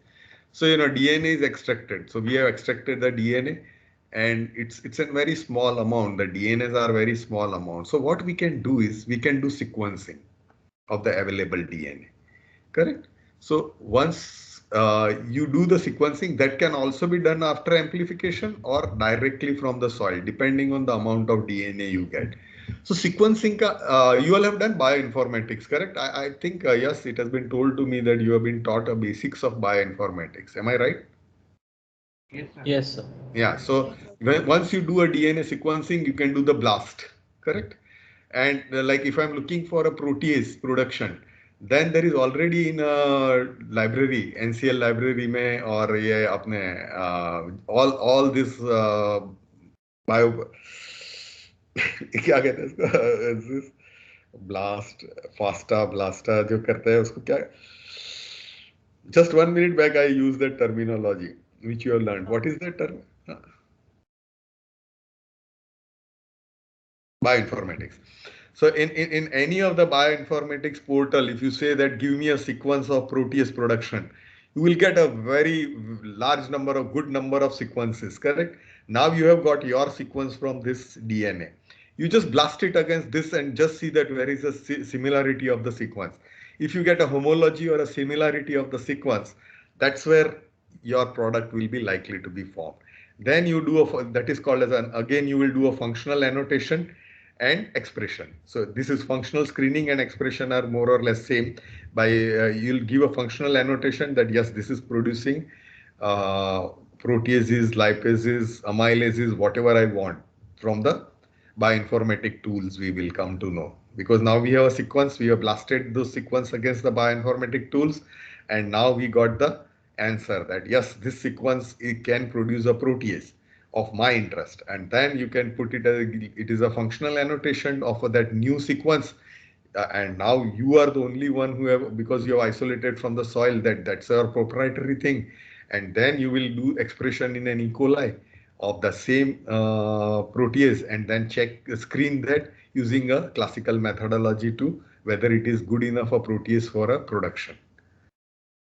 Speaker 2: So, you know, DNA is extracted. So we have extracted the DNA, and it's a very small amount. The DNAs are very small amount. So what we can do is we can do sequencing of the available DNA. Correct? So once you do the sequencing, that can also be done after amplification or directly from the soil, depending on the amount of DNA you get. So sequencing, you all have done bioinformatics, correct? I think, yes, it has been told to me that you have been taught the basics of bioinformatics. Am I right?
Speaker 4: Yes, sir.
Speaker 2: Yeah, so once you do a DNA sequencing, you can do the blast, correct? And like if I'm looking for a protease production, then there is already in a library, NCL library में, और ये अपने all this bio क्या कहते हैं इसको, blast, FASTA, BLASTA जो करते हैं उसको क्या, Just 1 minute back, I used that terminology which you have learned. What is that term? Bioinformatics. So in any of the bioinformatics portal, if you say that give me a sequence of protease production, you will get a very large number of good number of sequences, correct? Now you have got your sequence from this DNA. You just blast it against this and just see that where is a similarity of the sequence. If you get a homology or a similarity of the sequence, that's where your product will be likely to be formed. Then you do that is called as again you will do a functional annotation and expression. So this is functional screening and expression are more or less same. By you'll give a functional annotation that yes, this is producing proteases, lipases, amylases, whatever I want from the bioinformatic tools we will come to know. Because now we have a sequence, we have blasted those sequence against the bioinformatic tools, and now we got the answer that yes, this sequence it can produce a protease of my interest, and then you can put it as it is a functional annotation of that new sequence, and now you are the only one who have, because you have isolated from the soil, that's our proprietary thing, and then you will do expression in an E. coli of the same protease, and then screen that using a classical methodology to whether it is good enough a protease for a production.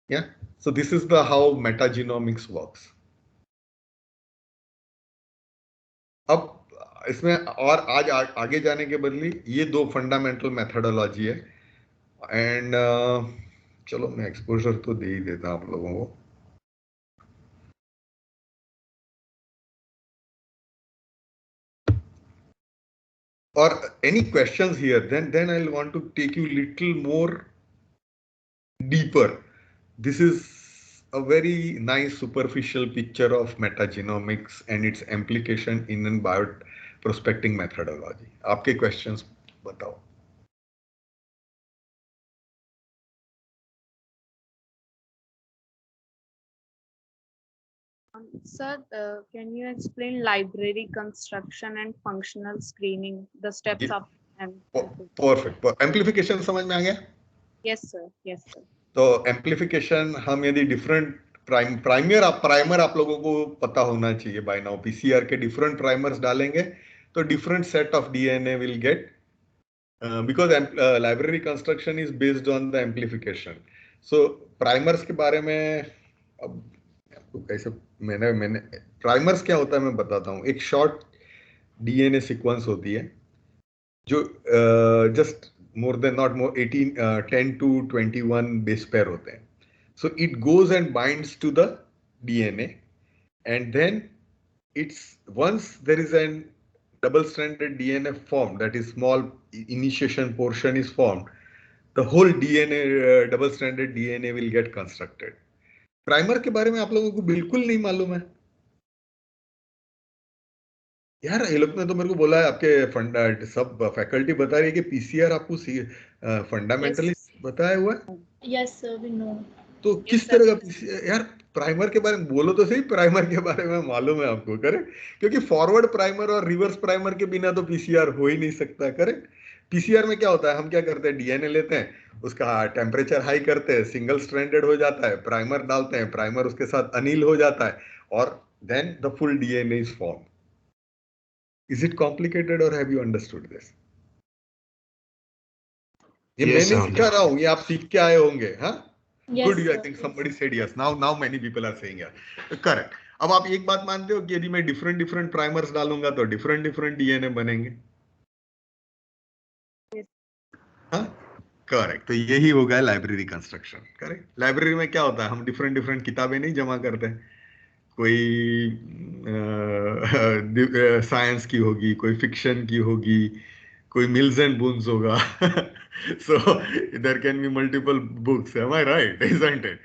Speaker 2: Yeah, so this is the how metagenomics works. अब इसमें और आज आगे जाने के बदले ये दो फंडामेंटल मेथडोलॉजी है, एंड चलो मैं एक्सपोजर तो दे ही देता आप लोगों को. Or any questions here, then I'll want to take you little more deeper. This is a very nice superficial picture of metagenomics and its implication in a bioprospecting methodology. आपके questions बताओ.
Speaker 5: Sir, can you explain library construction and functional screening, the steps
Speaker 2: Yeah.
Speaker 5: of
Speaker 2: Perfect. Amplification समझ में आ गया?
Speaker 5: Yes, sir. Yes, sir.
Speaker 2: तो amplification हम यदि different primer आप लोगों को पता होना चाहिए बाय नाउ. पीसीआर के डिफरेंट प्राइमर्स डालेंगे तो different set of DNA will get, because library construction is based on the amplification. So primers के बारे में अब आपको कैसे मैंने प्राइमर्स क्या होता है मैं बताता हूँ. एक शॉर्ट डीएनए सीक्वेंस होती है जो just more than not more 10 to 21 base pair होते हैं. So it goes and binds to the DNA, and then it's once there is an double-stranded DNA formed, that is small initiation portion is formed, the whole DNA double-stranded DNA will get constructed. Primer के बारे में आप लोगों को बिल्कुल नहीं मालूम है यार. ये लोग ने तो मेरे को बोला है आपके सब फैकल्टी बता रही है कि पीसीआर आपको फंडामेंटली बताया हुआ है.
Speaker 1: Yes, sir, we know.
Speaker 2: तो किस तरह का पीसीआर यार? प्राइमर के बारे में बोलो तो सही. प्राइमर के बारे में मालूम है आपको, करेक्ट? क्योंकि फॉरवर्ड प्राइमर और रिवर्स प्राइमर के बिना तो पीसीआर हो ही नहीं सकता, करेक्ट? पीसीआर में क्या होता है, हम क्या करते हैं, डीएनए लेते हैं, उसका टेम्परेचर हाई करते हैं, सिंगल स्ट्रैंडेड हो जाता है, प्राइमर डालते हैं, प्राइमर उसके साथ अनिल हो जाता है, और then the full DNA is form. Is it complicated or have you understood this? ये मैं नहीं सिखा रहा हूँ, ये आप सीख के आए होंगे. हाँ, good. I think somebody said yes. Now many people are saying yes. Correct. अब आप एक बात मानते हो कि यदि मैं डिफरेंट प्राइमर्स डालूंगा तो डिफरेंट डीएनए बनेंगे. हाँ, करेक्ट. तो यही होगा लाइब्रेरी कंस्ट्रक्शन. करेक्ट. लाइब्रेरी में क्या होता है, हम डिफरेंट किताबें नहीं जमा करते हैं. कोई साइंस की होगी, कोई फिक्शन की होगी, कोई मिल्स एंड बोन्स होगा. So there can be multiple books. Am I right? Isn't it?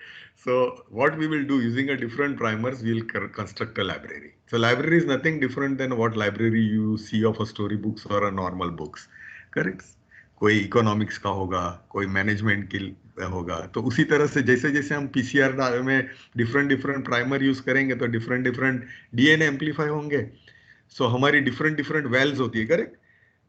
Speaker 2: So what we will do using a different primers, we will construct a library. So library is nothing different than what library you see of a story books or a normal books. Correct? कोई economics का होगा, कोई management की होगा. तो उसी तरह से जैसे जैसे हम पीसीआर में डिफरेंट प्राइमर यूज करेंगे तो डिफरेंट डीएनए एम्पलीफाई होंगे. सो हमारी डिफरेंट वेल्स होती है, करेक्ट?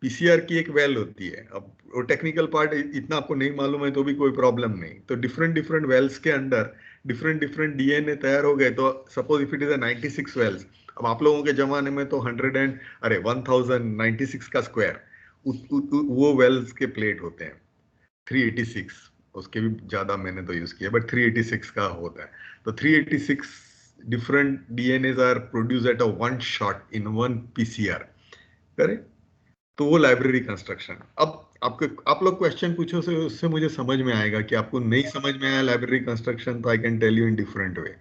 Speaker 2: पीसीआर की एक वेल होती है. अब वो टेक्निकल पार्ट इतना आपको नहीं मालूम है तो भी कोई प्रॉब्लम नहीं. तो डिफरेंट वेल्स के अंदर डिफरेंट डीएनए तैयार हो गए, तो suppose if it is 96 wells, अब आप लोगों के जमाने में तो 1096 का स्क्वायर, वो वेल्स के प्लेट होते हैं 386, उसके भी ज्यादा मैंने तो यूज किया, बट 386 का होता है। तो 386 different DNAs are produce at a one shot in one PCR, correct? तो वो लाइब्रेरी कंस्ट्रक्शन। अब आप लोग क्वेश्चन पूछो से उससे मुझे समझ में आएगा कि आपको नहीं समझ में आया लाइब्रेरी कंस्ट्रक्शन, तो I can tell you in different way.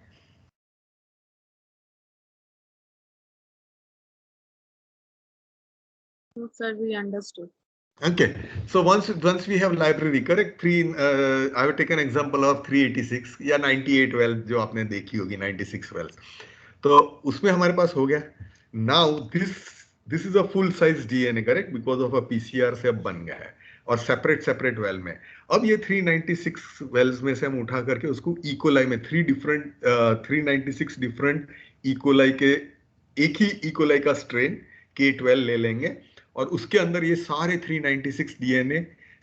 Speaker 5: No, sir, we understood.
Speaker 2: Okay, so once we have library, correct, I have taken example of 386 या 98 wells जो आपने देखी होगी, 96 wells, तो उसमें हमारे पास हो गया। Now this is a full size DNA, correct, because of a PCR से अब बन गया है, और सेपरेट वेल में। अब ये 396 वेल्स में से हम उठा करके उसको इकोलाई में 396 डिफरेंट इकोलाई के, एक ही इकोलाई का स्ट्रेन K12 ले लेंगे, और उसके अंदर ये सारे 396 डीएनए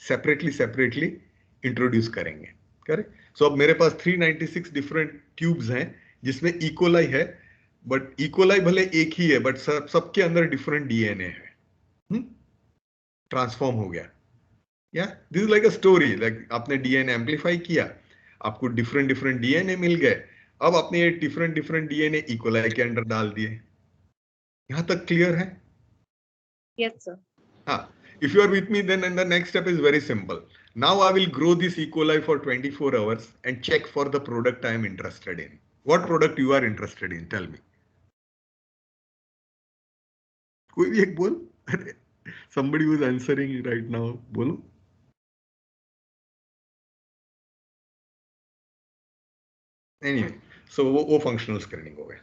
Speaker 2: सेपरेटली इंट्रोड्यूस करेंगे, करेक्ट? सो अब मेरे पास 396 डिफरेंट ट्यूब्स हैं जिसमें इकोलाई है, बट इकोलाई भले एक ही है, बट सबके अंदर डिफरेंट डीएनए है, ट्रांसफॉर्म हो गया। या this is like a story, like आपने डीएनए एम्पलीफाई किया, आपको डिफरेंट डीएनए मिल गए, अब आपने ये डिफरेंट डीएनए इकोलाई के अंदर डाल दिए। यहां तक क्लियर है?
Speaker 5: Yes, sir.
Speaker 2: If you are with me, then the next step is very simple. Now I will grow this E. coli for 24 hours and check for the product I am interested in. What product you are interested in? Tell me. कोई भी एक बोल। Somebody who is answering right now, बोलो। Anyway, so वो functional screening हो गया।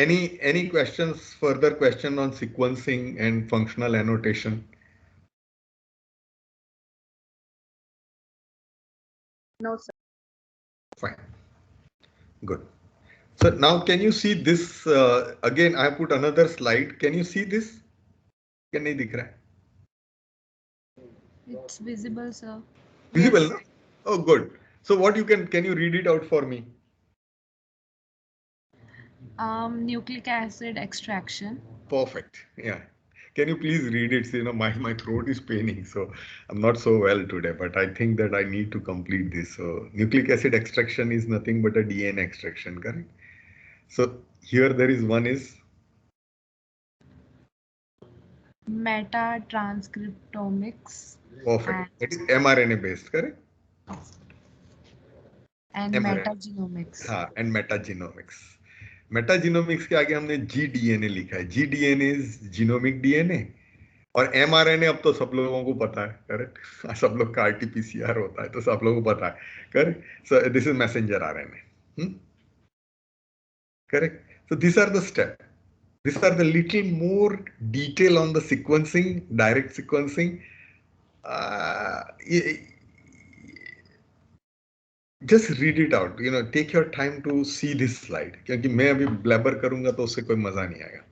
Speaker 2: Any questions, further question on sequencing and functional annotation?
Speaker 5: No, sir.
Speaker 2: Fine. Good. So now can you see this? Again, I put another slide. Can you see this? क्या नहीं दिख रहा है?
Speaker 1: It's visible, sir.
Speaker 2: Visible,
Speaker 5: Yes.
Speaker 2: no? Oh, good. So what can you read it out for me?
Speaker 1: Nucleic acid extraction.
Speaker 2: Perfect. Yeah. Can you please read it? So, my throat is paining, so I'm not so well today, but I think that I need to complete this. So nucleic acid extraction is nothing but a DNA extraction, correct? So here there is one is
Speaker 1: Meta-transcriptomics.
Speaker 2: perfect. It is mRNA based, correct?
Speaker 1: And
Speaker 2: mRNA.
Speaker 1: metagenomics.
Speaker 2: हाँ, and metagenomics. मेटाजीनोमिक्स के आगे हमने GDNA लिखा है। GDNA is genomic DNA, और mRNA अब तो सब लोगों को पता है, करेक्ट? सब लोग का RT-PCR होता है, तो सब लोगों को पता है, correct? So this is messenger RNA, correct? So these are the steps. These are the little more detail on the sequencing, direct sequencing. Just read it out. Take your time to see this slide. क्योंकि मैं अभी blabber करूंगा तो उससे कोई मजा नहीं आएगा।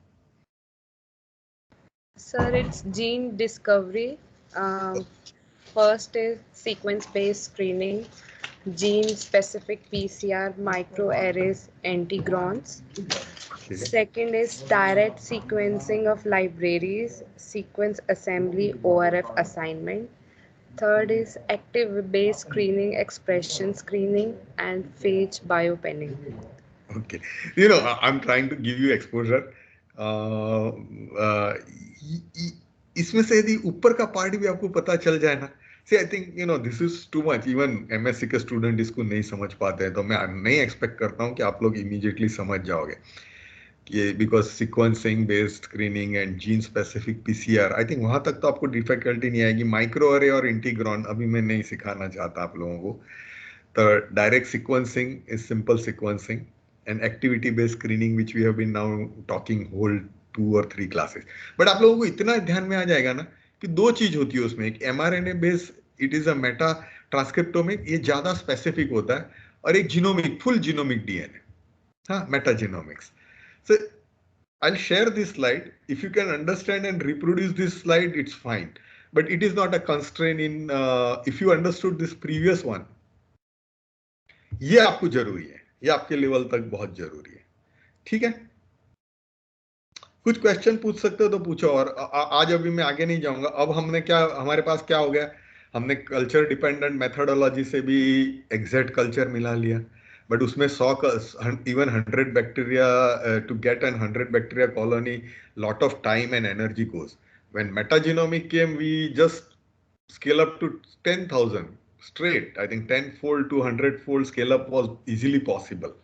Speaker 5: Sir, it's gene discovery. First is sequence-based screening, gene-specific PCR, microarrays, antigrons.
Speaker 2: Okay.
Speaker 5: Second is direct sequencing of libraries, sequence assembly, ORF assignment. Third is active-based screening, expression screening, and phage biopenning.
Speaker 2: Okay. I'm trying to give you exposure. इसमें से यदि ऊपर का part भी आपको पता चल जाए ना, See, I think this is too much. Even MSc के स्टूडेंट इसको नहीं समझ पाते हैं, तो मैं नहीं एक्सपेक्ट करता हूँ कि आप लोग इमीडिएटली समझ जाओगे कि because sequencing based screening and gene specific PCR, I think वहां तक तो आपको डिफिकल्टी नहीं आएगी। माइक्रो अरे और इंटीग्रॉन अभी मैं नहीं सिखाना चाहता आप लोगों को। तो direct sequencing is simple sequencing, and activity based screening which we have been now talking whole 2 or 3 classes. But आप लोगों को इतना ध्यान में आ जाएगा ना कि दो चीज होती है उसमें, एक mRNA base, it is a Meta transcriptomic, ये ज्यादा स्पेसिफिक होता है, और एक जीनोमिक, फुल जीनोमिक डीएनए, हाँ, मेटाजीनोमिक्स. So I'll share this slide. If you can understand and reproduce this slide, it's fine. But it is not a constraint in, if you understood this previous one, ये आपको जरूरी है, ये आपके level तक बहुत जरूरी है. ठीक है, कुछ क्वेश्चन पूछ सकते हो तो पूछो. और आज अभी मैं आगे नहीं जाऊंगा. अब हमने क्या, हमारे पास क्या हो गया, हमने कल्चर डिपेंडेंट मेथोडोलॉजी से भी एग्जैक्ट कल्चर मिला लिया, बट उसमें 100 even 100 bacteria, to get an 100 bacteria colony, lot of time and energy goes. When metagenomic came, we just scale up to 10,000 straight. I think 10-fold to 100-fold scale up was easily possible.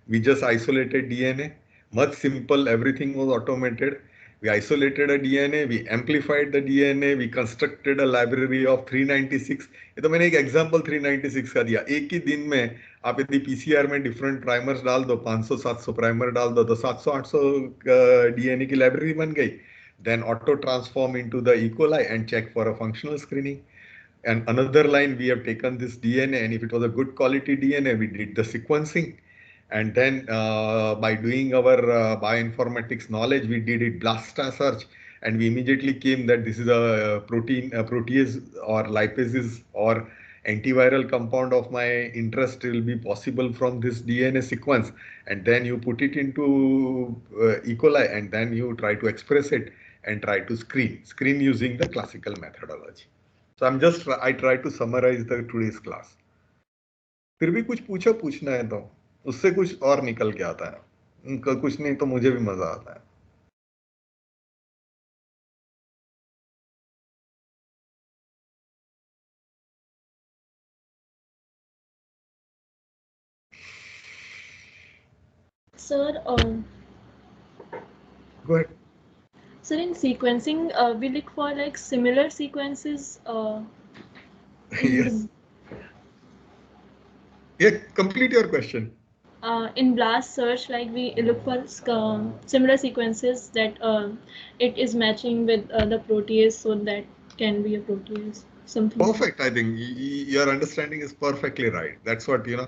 Speaker 2: We just isolated DNA, much simple, everything was automated. We isolated a DNA, we amplified the DNA, we constructed a library of 396. ये तो मैंने एक example 396 का दिया. एक ही दिन में आप यदि पीसीआर में डिफरेंट प्राइमर्स डाल दो, 500-700 प्राइमर डाल दो, तो 700-800 डीएनए की लाइब्रेरी बन गई. Then auto transform into the E. coli and check for a functional screening. And another line, we have taken this DNA, and if it was a good quality DNA, we did the sequencing. And then by doing our bioinformatics knowledge, we did it BLASTA search, and we immediately came that this is a protein, a protease or lipases or antiviral compound of my interest will be possible from this DNA sequence. And then you put it into E. coli, and then you try to express it and try to screen using the classical methodology. So I try to summarize the today's class. फिर भी कुछ पूछना है तो उससे कुछ और निकल के आता है, उनका कुछ नहीं तो मुझे भी मजा आता है.
Speaker 1: Sir,
Speaker 2: Go ahead.
Speaker 1: sir, in sequencing, we look for like similar sequences.
Speaker 2: Yes. Yeah, complete your question.
Speaker 1: In BLAST search, like we look for similar sequences that it is matching with the protease, so that can be a protease. Something.
Speaker 2: Perfect. I think your understanding is perfectly right. That's what, you know,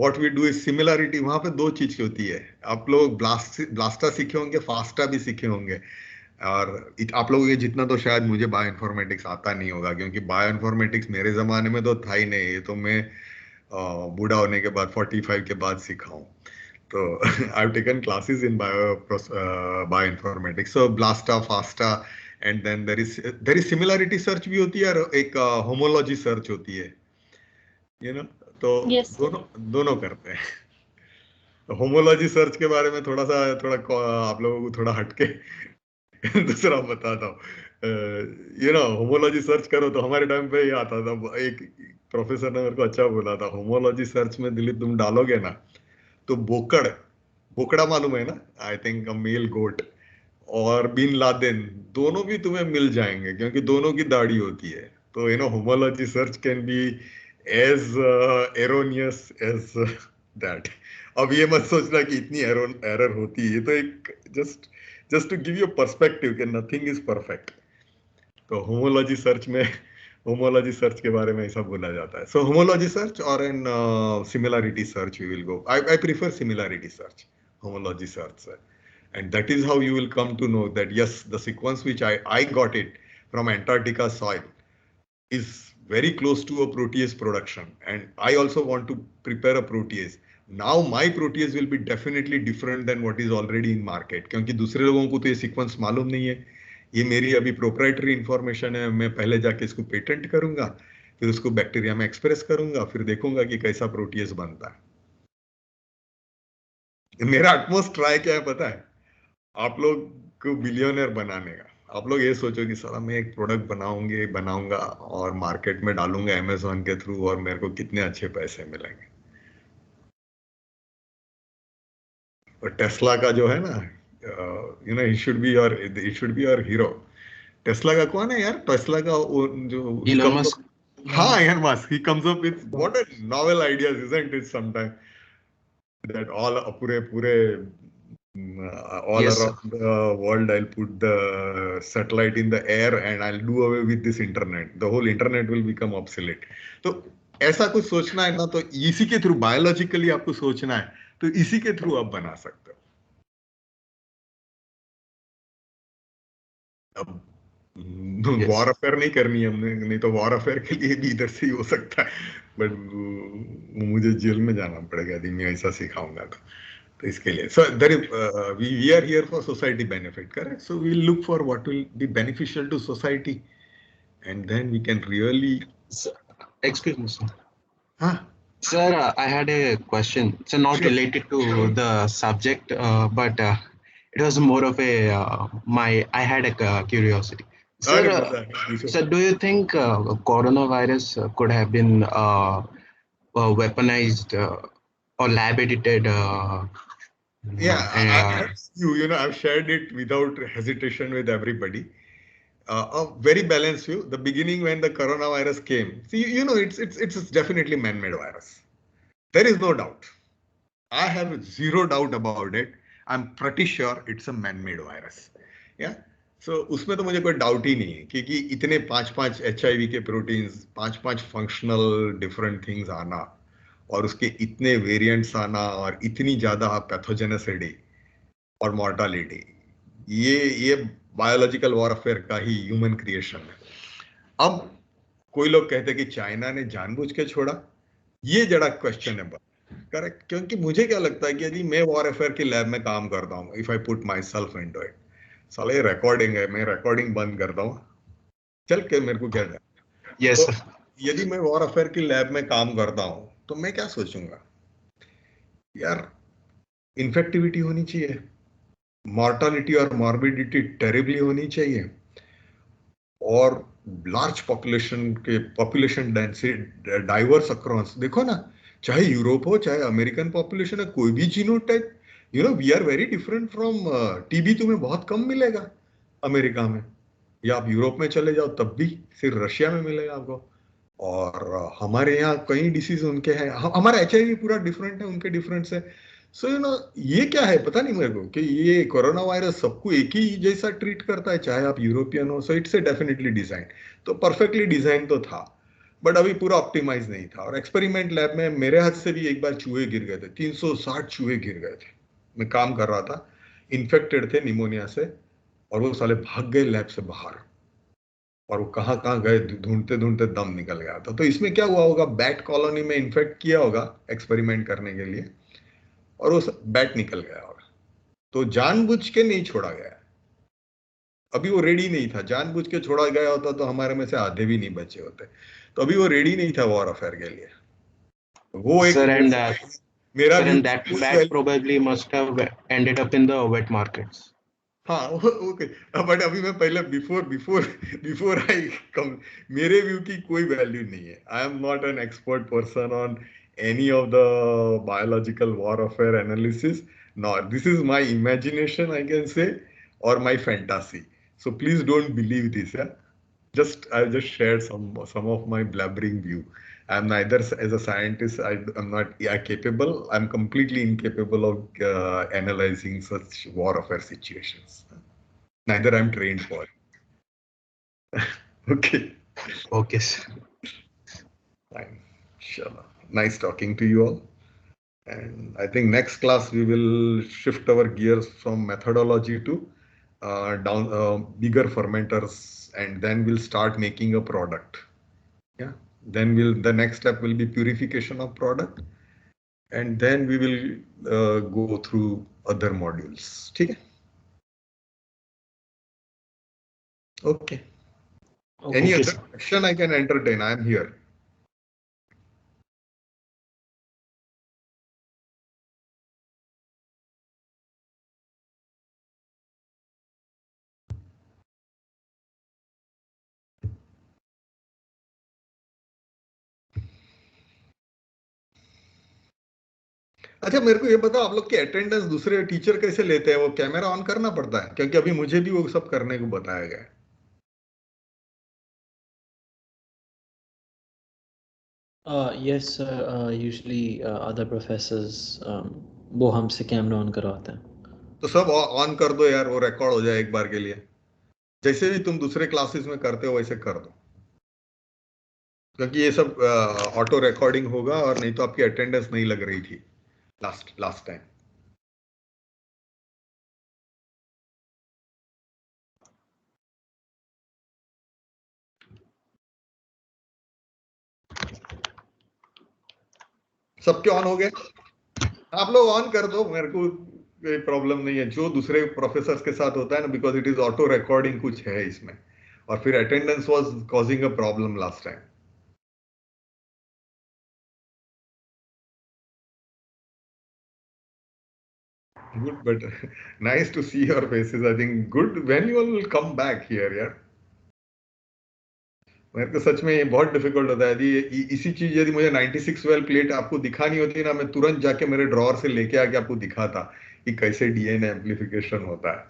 Speaker 2: what we do is similarity. वहाँ पे दो चीज होती है. आप लोग ब्लास्टा सीखे होंगे, फास्टा भी सीखे होंगे, और आप लोगों के जितना तो शायद मुझे बायोइन्फॉर्मेटिक्स आता नहीं होगा, क्योंकि बायोइन्फॉर्मेटिक्स मेरे जमाने में तो था ही नहीं. ये तो मैं बूढ़ा होने के बाद 45 के बाद सीखा हूँ. तो I have taken classes in bioinformatics. So BLAST, FASTA, and then there is similarity search भी होती है, और एक होमोलॉजी सर्च होती है, यू नो. तो
Speaker 1: yes,
Speaker 2: दोनों करते हैं. तो होमोलॉजी सर्च के बारे में थोड़ा आप लोगों को थोड़ा हटके दूसरा बताता हूँ. यू नो, होमोलॉजी सर्च करो तो हमारे टाइम पे ये आता था. एक प्रोफेसर ने मेरे को अच्छा बोला था, होमोलॉजी सर्च में दिलीप तुम डालोगे ना तो बोकड़ा मालूम है ना, आई थिंक अ मेल गोट, और बिन लादेन दोनों भी तुम्हें मिल जाएंगे, क्योंकि दोनों की दाढ़ी होती है. तो you know, homology search can be as erroneous as that. अब ये मत सोचना कि इतनी एरर होती है, तो एक just to give you a perspective कि nothing is perfect. तो होमोलॉजी सर्च के बारे में ऐसा बोला जाता है. So homology search or in similarity search we will go. I prefer similarity search, homology search, and that is how you will come to know that yes, the sequence which I got it from Antarctica soil is very close to a protease production, and I also want to prepare a protease. Now my protease will be definitely different than what is already in market, क्योंकि दूसरे लोगों को तो ये sequence मालूम नहीं है. ये मेरी अभी प्रोप्राइटरी इंफॉर्मेशन है. मैं पहले जाके इसको पेटेंट करूंगा, फिर उसको बैक्टीरिया में एक्सप्रेस करूंगा, फिर देखूंगा कि कैसा प्रोटीज बनता है. मेरा अटमोस्ट ट्राई क्या है पता है? आप लोग को बिलियनर बनाने का. आप लोग ये सोचो कि साला मैं एक प्रोडक्ट बनाऊंगा और मार्केट में डालूंगा अमेज़न के थ्रू, और मेरे को कितने अच्छे पैसे मिलेंगे. और टेस्ला का जो है ना, you know, he should be your hero. Tesla का कौन है यार? टेस्ला का जो
Speaker 3: Elon Musk.
Speaker 2: हाँ, Elon Musk. He comes up with what a novel ideas, isn't it? Sometimes that all पूरे all
Speaker 3: Yes, sir.
Speaker 2: around the world. I'll put the satellite in the air and I'll do away with this internet. The whole internet will become obsolete. तो ऐसा कुछ सोचना है ना, तो इसी के थ्रू बायोलॉजिकली आपको सोचना है, तो इसी के थ्रू आप बना सकते हो. अब
Speaker 3: Yes.
Speaker 2: वॉर अफेयर नहीं करनी है हमने, नहीं तो वॉर अफेयर के लिए भी इधर से ही हो सकता है, बट मुझे जेल में जाना पड़ेगा यदि मैं ऐसा सिखाऊंगा तो इसके लिए. So there is we are here for society benefit, correct. So we will look for what will be beneficial to society and then we can really.
Speaker 3: Excuse me, sir.
Speaker 2: हाँ,
Speaker 3: Sir, I had a question. So not
Speaker 2: Sure.
Speaker 3: related to the subject, but it was more of a I had a curiosity. Sir,
Speaker 2: अरे मजा है, पूछो.
Speaker 3: sir, do you think coronavirus could have been weaponized or lab edited?
Speaker 2: Yeah, you know, I've shared it without hesitation with everybody. A very balanced view. The beginning when the coronavirus came, see, you know, it's definitely man-made virus. There is no doubt. I have zero doubt about it. I'm pretty sure it's a man-made virus. Yeah. So उसमें तो मुझे कोई doubt ही नहीं है, क्योंकि इतने 5 HIV के proteins, 5 functional different things आना, और उसके इतने वेरिएंट्स आना, और इतनी ज्यादा पैथोजेनेसिटी और मॉर्टालिटी, ये बायोलॉजिकल वॉरफेयर का ही ह्यूमन क्रिएशन है. अब कोई लोग कहते हैं कि चाइना ने जानबूझ के छोड़ा, ये जरा क्वेश्चन है, करेक्ट. क्योंकि मुझे क्या लगता है कि यदि मैं वॉरफेयर की लैब में काम करता हूँ, if I put my self into it, साले रिकॉर्डिंग है, मैं रिकॉर्डिंग बंद करता हूँ, चल के मेरे को क्या है.
Speaker 3: Yes,
Speaker 2: तो
Speaker 3: sir.
Speaker 2: यदि मैं वॉरफेयर की लैब में काम करता हूँ, तो मैं क्या सोचूंगा, यार इन्फेक्टिविटी होनी चाहिए, मॉर्टालिटी और मॉर्बिडिटी टेरिबली होनी चाहिए, और large population density diverse across. देखो ना, चाहे यूरोप हो, चाहे अमेरिकन पॉपुलेशन है, कोई भी genotype, you know, we are very different from. TB तुम्हें बहुत कम मिलेगा अमेरिका में, या आप यूरोप में चले जाओ तब भी सिर्फ रशिया में मिलेगा आपको. और हमारे यहाँ कई डिसीज उनके हैं, हमारा HIV पूरा डिफरेंट है, उनके डिफरेंट है. सो यू नो, ये क्या है पता नहीं मेरे को, कि ये कोरोना वायरस सबको एक ही जैसा ट्रीट करता है, चाहे आप यूरोपियन हो. So it's a definitely design, तो परफेक्टली डिजाइन तो था, बट अभी पूरा ऑप्टिमाइज नहीं था. और एक्सपेरिमेंट लैब में मेरे हाथ से भी एक बार चूहे गिर गए थे, 360 चूहे गिर गए थे. मैं काम कर रहा था, इन्फेक्टेड थे निमोनिया से, और वो साले भाग गए लैब से बाहर, और वो कहाँ कहाँ गए, ढूंढते ढूंढते दम निकल गया था. तो इसमें क्या हुआ होगा, बैट कॉलोनी में इन्फेक्ट किया होगा एक्सपेरिमेंट करने के लिए, और वो बैट निकल गया होगा. तो जानबूझ के नहीं छोड़ा गया, अभी वो रेडी नहीं था. जानबूझ के छोड़ा गया होता तो हमारे में से आधे भी नहीं बचे होते. तो अभी वो रेडी नहीं था वॉर अफेयर के लिए. वो एक
Speaker 3: Sir,
Speaker 2: मेरा
Speaker 3: sir,
Speaker 2: view.
Speaker 3: and that bat probably must have ended up in the wet markets.
Speaker 2: हाँ, ओके. बट अभी मैं पहले बिफोर आई कम, मेरे व्यू की कोई वैल्यू नहीं है. I am not an expert person on any of the biological warfare analysis. Not, this is my imagination, I can say, और my fantasy. So please don't believe this. I just shared some of my blabbering view. I'm neither as a scientist, I'm not capable. I'm completely incapable of analyzing such warfare situations. Neither I'm trained for it. Okay.
Speaker 3: Okay, sir.
Speaker 2: Fine. Inshallah. Nice talking to you all. And I think next class we will shift our gears from methodology to bigger fermenters, and then we'll start making a product. Yeah. Then the next step will be purification of product, and then we will go through other modules. Okay. Okay. Any
Speaker 3: Okay,
Speaker 2: other
Speaker 3: sir.
Speaker 2: question I can entertain? I am here. अच्छा, मेरे को ये बताओ, आप लोग के attendance दूसरे teacher कैसे लेते हैं? वो कैमरा ऑन करना पड़ता है? क्योंकि अभी मुझे भी वो सब करने को बताया गया है.
Speaker 6: Yes, sir. Usually other professors वो हमसे कैमरा ऑन करवाते हैं.
Speaker 2: तो सब ऑन कर दो यार, वो रिकॉर्ड हो जाए एक बार के लिए। जैसे भी तुम दूसरे क्लासेस में करते हो वैसे कर दो, क्योंकि ये सब ऑटो रिकॉर्डिंग होगा, और नहीं तो आपकी अटेंडेंस नहीं लग रही थी लास्ट टाइम। सबके ऑन हो गए? आप लोग ऑन कर दो, मेरे को कोई प्रॉब्लम नहीं है। जो दूसरे प्रोफेसर के साथ होता है ना, because it is auto recording कुछ है इसमें, और फिर attendance was causing a problem last time. Good, but nice to see your faces. I think good when you will come back here, यार। मेरे को सच में ये बहुत डिफिकल्ट होता है। यदि इसी चीज यदि मुझे 96 वेल प्लेट आपको दिखानी होती ना, मैं तुरंत जाके मेरे ड्रॉअर से लेके आके आपको दिखाता कि कैसे डीएनए एम्प्लीफिकेशन होता है।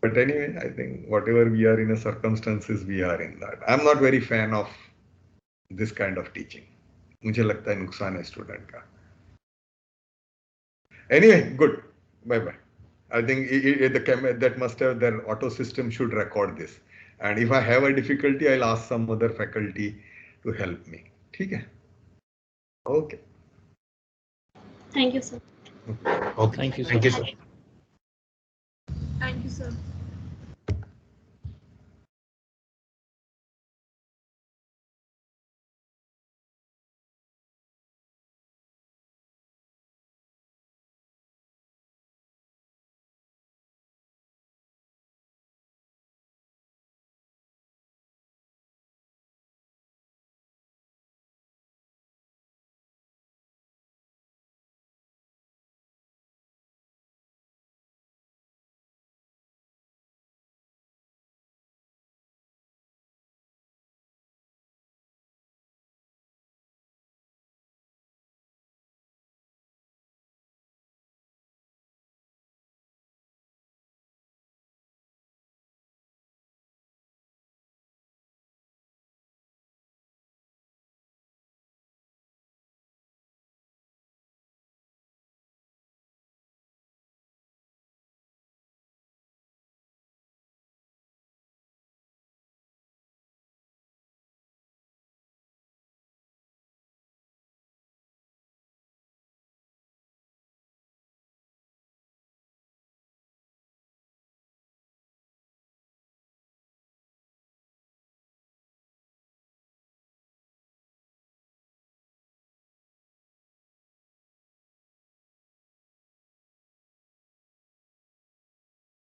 Speaker 2: But anyway, I think whatever we are in a circumstances, we are in that. I'm not very fan of this kind of teaching. मुझे लगता है नुकसान है स्टूडेंट का। Anyway, good. Bye bye. I think that must have, their auto system should record this. And if I have a difficulty, I'll ask some other faculty to help me. ठीक है? Okay.
Speaker 1: Thank you, sir.
Speaker 3: Okay.
Speaker 6: Thank you, sir.
Speaker 3: Thank you, sir.
Speaker 1: Thank you, sir.